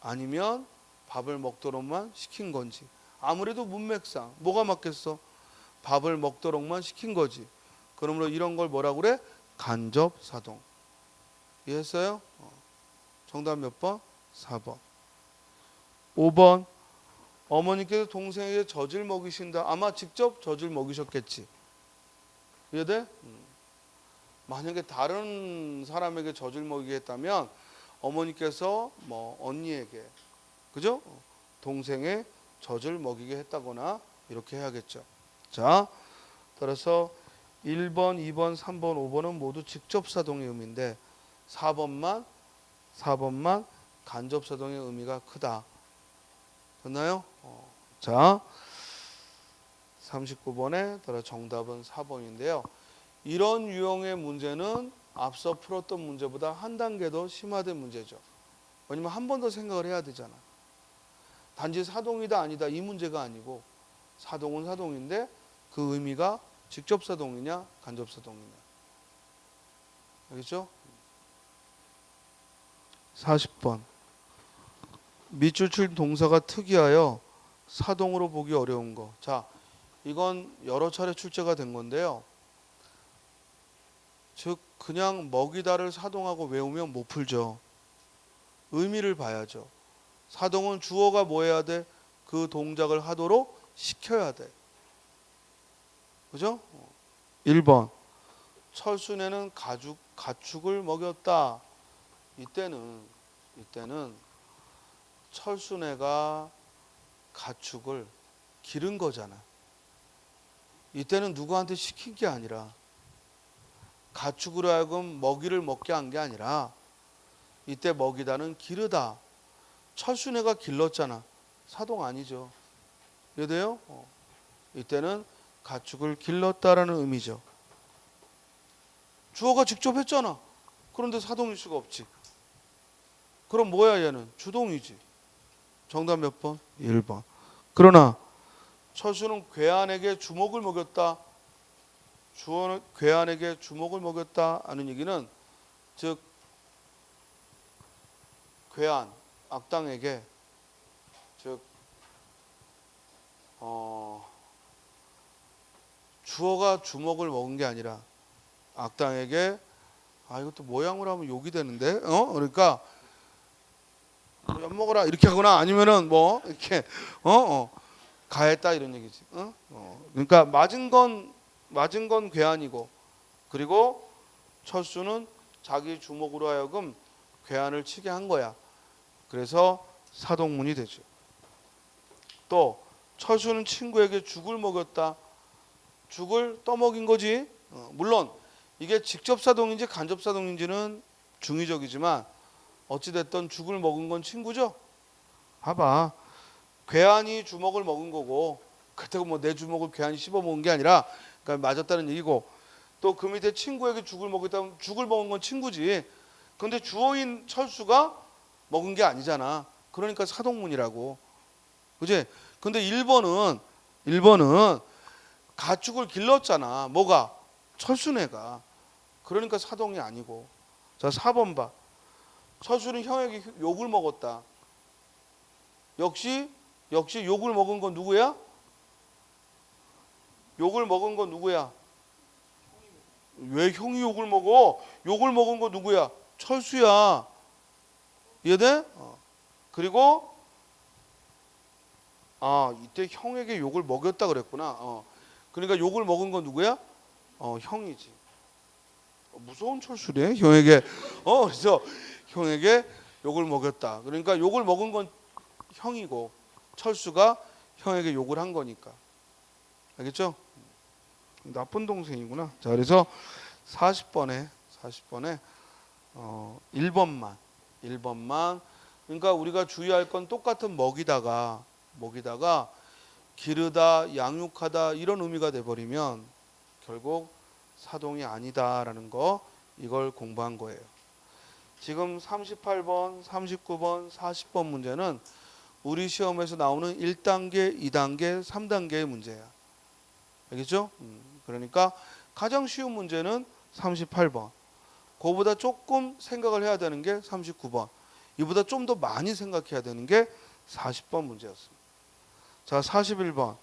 아니면 밥을 먹도록만 시킨 건지. 아무래도 문맥상 뭐가 맞겠어? 밥을 먹도록만 시킨 거지. 그러므로 이런 걸 뭐라고 그래? 간접사동. 이해했어요? 정답 몇 번? 4번. 5번. 어머니께서 동생에게 젖을 먹이신다. 아마 직접 젖을 먹이셨겠지. 이해돼? 만약에 다른 사람에게 젖을 먹이게 했다면 어머니께서 뭐 언니에게, 그죠? 동생의 젖을 먹이게 했다거나 이렇게 해야겠죠. 자, 따라서 1번, 2번, 3번, 5번은 모두 직접사동의 의미인데 4번만 간접사동의 의미가 크다. 됐나요? 자, 39번에 따라 정답은 4번인데요. 이런 유형의 문제는 앞서 풀었던 문제보다 한 단계 더 심화된 문제죠. 왜냐면 한 번 더 생각을 해야 되잖아. 단지 사동이다 아니다 이 문제가 아니고 사동은 사동인데 그 의미가 직접사동이냐 간접사동이냐. 알겠죠? 40번. 밑줄 친 동사가 특이하여 사동으로 보기 어려운 거. 자, 이건 여러 차례 출제가 된 건데요. 즉 그냥 먹이다를 사동하고 외우면 못 풀죠. 의미를 봐야죠. 사동은 주어가 뭐 해야 돼? 그 동작을 하도록 시켜야 돼. 그죠? 1번. 철순애는 가축을 먹였다. 이때는 철순애가 가축을 기른 거잖아. 이때는 누구한테 시킨 게 아니라 가축으로 하여금 먹이를 먹게 한 게 아니라 이때 먹이다는 기르다. 철순애가 길렀잖아. 사동 아니죠. 이해돼요? 이때는 가축을 길렀다라는 의미죠. 주어가 직접 했잖아. 그런데 사동일 수가 없지. 그럼 뭐야 얘는? 주동이지. 정답 몇 번? 1번. 그러나 철수는 괴한에게 주먹을 먹였다. 주어는 괴한에게 주먹을 먹였다 하는 얘기는 즉 괴한 악당에게 즉 주어가 주먹을 먹은 게 아니라 악당에게 이것도 모양으로 하면 욕이 되는데 그러니까 엿 먹어라 이렇게 하거나 아니면은 뭐 이렇게 가했다 이런 얘기지. 그러니까 맞은 건 괴한이고 그리고 철수는 자기 주먹으로 하여금 괴한을 치게 한 거야. 그래서 사동문이 되죠. 또 철수는 친구에게 죽을 먹였다. 죽을 떠먹인 거지. 물론 이게 직접사동인지 간접사동인지는 중의적이지만 어찌됐든 죽을 먹은 건 친구죠. 봐봐. 괴한이 주먹을 먹은 거고 그렇다고 뭐 내 주먹을 괴한이 씹어 먹은 게 아니라 그러니까 맞았다는 얘기고 또 그 밑에 친구에게 죽을 먹였다면 죽을 먹은 건 친구지. 근데 주어인 철수가 먹은 게 아니잖아. 그러니까 사동문이라고. 그지? 근데 1번은 가축을 길렀잖아. 뭐가? 철수네가. 그러니까 사동이 아니고. 자, 4번 봐. 철수는 형에게 욕을 먹었다. 역시 욕을 먹은 건 누구야? 욕을 먹은 건 누구야? 왜 형이 욕을 먹어? 욕을 먹은 건 누구야? 철수야. 이해돼? 그리고 이때 형에게 욕을 먹였다 그랬구나. 그러니까 욕을 먹은 건 누구야? 형이지. 무서운 철수래. 형에게 그래서 형에게 욕을 먹였다. 그러니까 욕을 먹은 건 형이고 철수가 형에게 욕을 한 거니까. 알겠죠? 나쁜 동생이구나. 자, 그래서 40번에 1번만 그러니까 우리가 주의할 건 똑같은 먹이다가 기르다, 양육하다 이런 의미가 돼버리면 결국 사동이 아니다라는 거 이걸 공부한 거예요. 지금 38번, 39번, 40번 문제는 우리 시험에서 나오는 1단계, 2단계, 3단계의 문제야. 알겠죠? 그러니까 가장 쉬운 문제는 38번. 그거보다 조금 생각을 해야 되는 게 39번. 이보다 좀 더 많이 생각해야 되는 게 40번 문제였습니다. 자, 41번.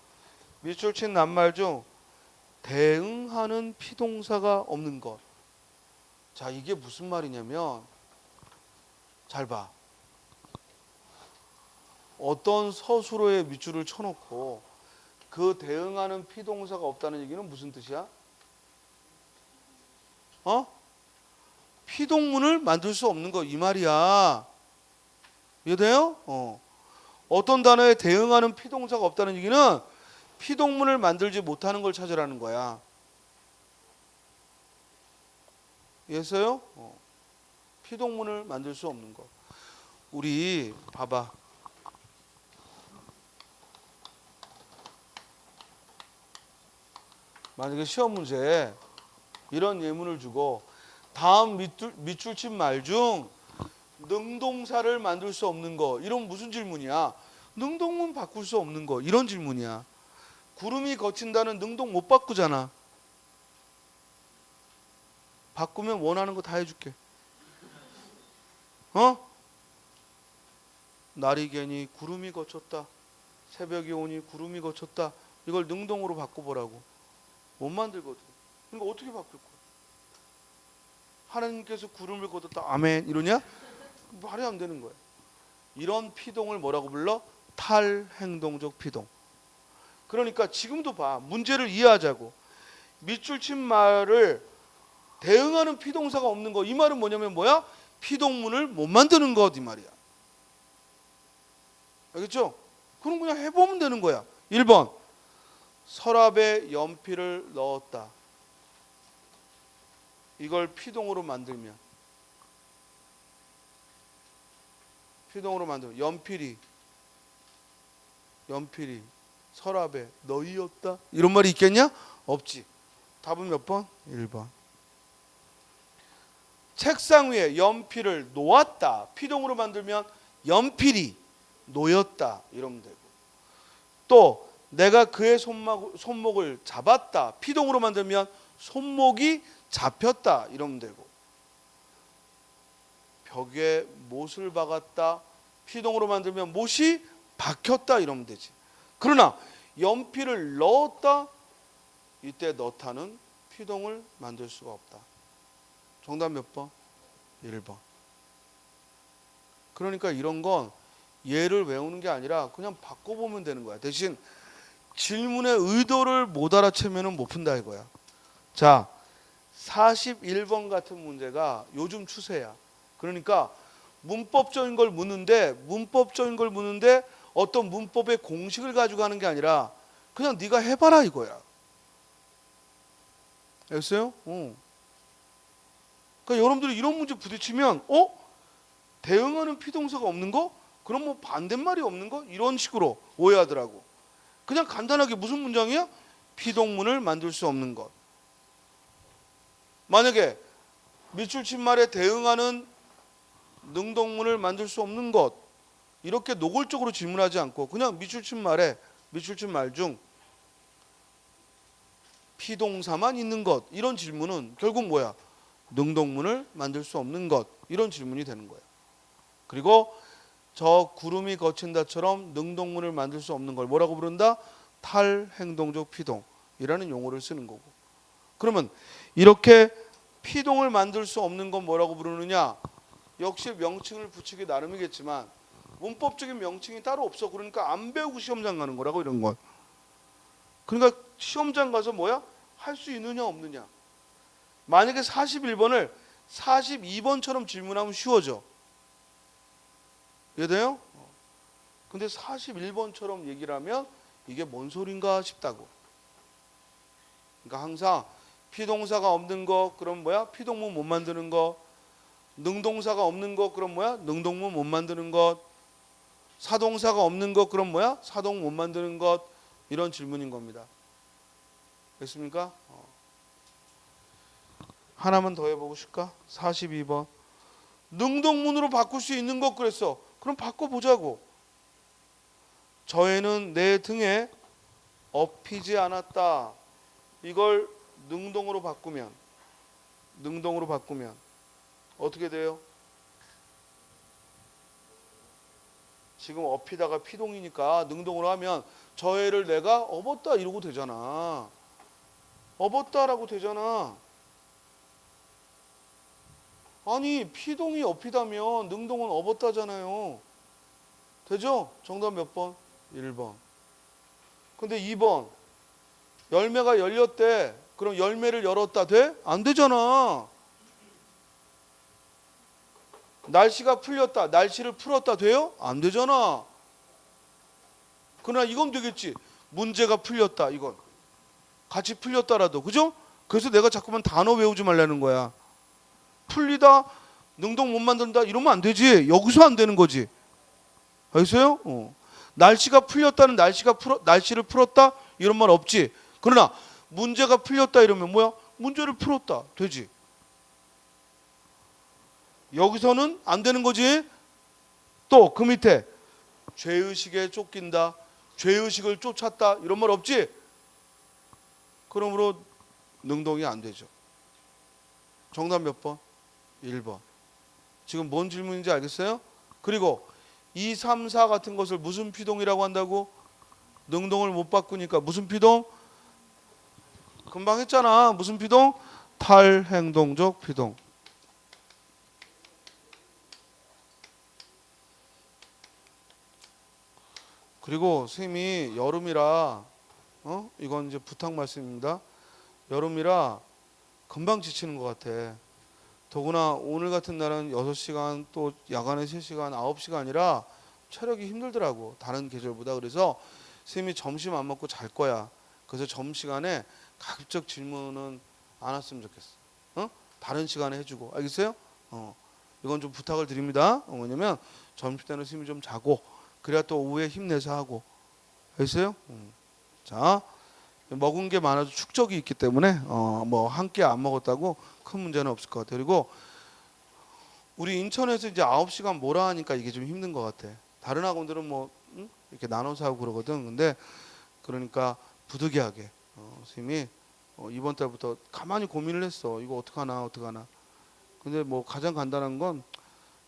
밑줄 친 낱말 중 대응하는 피동사가 없는 것. 자, 이게 무슨 말이냐면 잘 봐. 어떤 서술어에 밑줄을 쳐놓고 그 대응하는 피동사가 없다는 얘기는 무슨 뜻이야? 피동문을 만들 수 없는 거 이 말이야. 이해돼요? 어떤 단어에 대응하는 피동사가 없다는 얘기는 피동문을 만들지 못하는 걸 찾으라는 거야. 이해했어요? 피동문을 만들 수 없는 거. 우리 봐봐. 만약에 시험 문제에 이런 예문을 주고 다음 밑줄친 말 중 능동사를 만들 수 없는 거, 이런 무슨 질문이야? 능동문 바꿀 수 없는 거, 이런 질문이야. 구름이 거친다는 능동 못 바꾸잖아. 바꾸면 원하는 거 다 해줄게. 날이 개니 구름이 거쳤다. 새벽이 오니 구름이 거쳤다. 이걸 능동으로 바꿔보라고. 못 만들거든. 그러니까 어떻게 바꿀 거야? 하나님께서 구름을 거뒀다. 아멘. 이러냐? 말이 안 되는 거야. 이런 피동을 뭐라고 불러? 탈행동적 피동. 그러니까 지금도 봐. 문제를 이해하자고. 밑줄 친 말을 대응하는 피동사가 없는 거. 이 말은 뭐냐면 뭐야? 피동문을 못 만드는 것, 이 말이야. 알겠죠? 그럼 그냥 해보면 되는 거야. 1번. 서랍에 연필을 넣었다. 이걸 피동으로 만들면 연필이 서랍에 넣이었다. 이런 말이 있겠냐? 없지. 답은 몇 번? 1번. 책상 위에 연필을 놓았다. 피동으로 만들면 연필이 놓였다. 이러면 되고. 또 내가 그의 손목을 잡았다. 피동으로 만들면 손목이 잡혔다. 이러면 되고. 벽에 못을 박았다. 피동으로 만들면 못이 박혔다. 이러면 되지. 그러나 연필을 넣었다. 이때 넣다는 피동을 만들 수가 없다. 정답 몇 번? 1번. 그러니까 이런 건 예를 외우는 게 아니라 그냥 바꿔보면 되는 거야. 대신 질문의 의도를 못 알아채면 못 푼다 이거야. 자, 41번 같은 문제가 요즘 추세야. 그러니까 문법적인 걸 묻는데 어떤 문법의 공식을 가지고 하는 게 아니라 그냥 네가 해봐라 이거야. 알겠어요? 그러니까 여러분들이 이런 문제 부딪히면 대응하는 피동사가 없는 거? 그럼 뭐 반대말이 없는 거? 이런 식으로 오해하더라고. 그냥 간단하게 무슨 문장이야? 피동문을 만들 수 없는 것. 만약에 밑줄 친 말에 대응하는 능동문을 만들 수 없는 것, 이렇게 노골적으로 질문하지 않고 그냥 밑줄 친 말 중 피동사만 있는 것, 이런 질문은 결국 뭐야? 능동문을 만들 수 없는 것, 이런 질문이 되는 거야. 그리고 저 구름이 거친다처럼 능동문을 만들 수 없는 걸 뭐라고 부른다? 탈행동적 피동이라는 용어를 쓰는 거고. 그러면 이렇게 피동을 만들 수 없는 건 뭐라고 부르느냐? 역시 명칭을 붙이기 나름이겠지만 문법적인 명칭이 따로 없어. 그러니까 안 배우고 시험장 가는 거라고, 이런 건. 그러니까 시험장 가서 뭐야? 할 수 있느냐 없느냐. 만약에 41번을 42번처럼 질문하면 쉬워져. 이해돼요? 근데 41번처럼 얘기를 하면 이게 뭔 소린가 싶다고. 그러니까 항상 피동사가 없는 거, 그럼 뭐야? 피동문 못 만드는 거. 능동사가 없는 거, 그럼 뭐야? 능동문 못 만드는 것. 사동사가 없는 거, 그럼 뭐야? 사동 못 만드는 것. 이런 질문인 겁니다. 됐습니까? 하나만 더 해보고 싶까? 42번. 능동문으로 바꿀 수 있는 것 그랬어. 그럼 바꿔보자고. 저애는 내 등에 업히지 않았다. 이걸 능동으로 바꾸면 어떻게 돼요? 지금 업히다가 피동이니까 능동으로 하면 저 애를 내가 업었다 이러고 되잖아. 업었다라고 되잖아. 아니 피동이 업히다면 능동은 업었다잖아요. 되죠? 정답 몇 번? 1번. 근데 2번. 열매가 열렸대. 그럼 열매를 열었다 돼? 안 되잖아. 날씨가 풀렸다. 날씨를 풀었다 돼요? 안 되잖아. 그러나 이건 되겠지. 문제가 풀렸다. 이건 같이 풀렸다라도. 그죠? 그래서 내가 자꾸만 단어 외우지 말라는 거야. 풀리다 능동 못 만든다 이러면 안 되지. 여기서 안 되는 거지. 알겠어요? 날씨가 풀렸다는 날씨를 풀었다 이런 말 없지. 그러나 문제가 풀렸다 이러면 뭐야? 문제를 풀었다 되지. 여기서는 안 되는 거지. 또 그 밑에 죄의식에 쫓긴다, 죄의식을 쫓았다 이런 말 없지. 그러므로 능동이 안 되죠. 정답 몇 번? 1번. 지금 뭔 질문인지 알겠어요? 그리고 2, 3, 4 같은 것을 무슨 피동이라고 한다고? 능동을 못 바꾸니까 무슨 피동? 금방 했잖아. 무슨 피동? 탈행동적 피동. 그리고 선생님이 여름이라 이건 이제 부탁 말씀입니다. 여름이라 금방 지치는 것 같아. 더구나 오늘 같은 날은 6시간 또 야간에 3시간 9시간이라 체력이 힘들더라고. 다른 계절보다. 그래서 선생님이 점심 안 먹고 잘 거야. 그래서 점심시간에 가급적 질문은 안 왔으면 좋겠어. 다른 시간에 해주고. 알겠어요? 이건 좀 부탁을 드립니다. 뭐냐면 점심때는 선생님이 좀 자고 그래야 또 오후에 힘내서 하고. 알겠어요? 자, 먹은 게 많아도 축적이 있기 때문에 뭐 한 끼 안 먹었다고 큰 문제는 없을 것 같아요. 그리고 우리 인천에서 이제 9시간 몰아 하니까 이게 좀 힘든 것 같아. 다른 학원들은 뭐 이렇게 나눠서 하고 그러거든. 근데 그러니까 부득이하게 선생님이 이번 달부터 가만히 고민을 했어. 이거 어떡하나. 근데 뭐 가장 간단한 건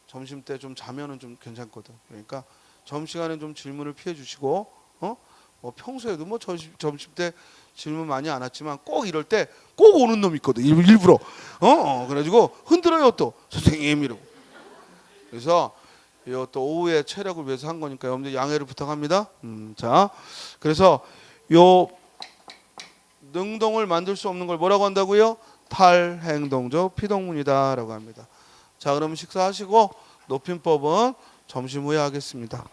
점심 때 좀 자면은 좀 괜찮거든. 그러니까 점심시간에 좀 질문을 피해 주시고 뭐 평소에도 뭐 점심 때 질문 많이 안 왔지만 꼭 이럴 때 꼭 오는 놈 있거든. 일부러 그래가지고 흔들어요 또 선생님 이러고. 그래서 요 또 오후에 체력을 위해서 한 거니까 여러분들 양해를 부탁합니다. 자, 그래서 요 능동을 만들 수 없는 걸 뭐라고 한다고요? 탈행동적 피동문이다라고 합니다. 자, 그럼 식사하시고 높임법은 점심 후에 하겠습니다.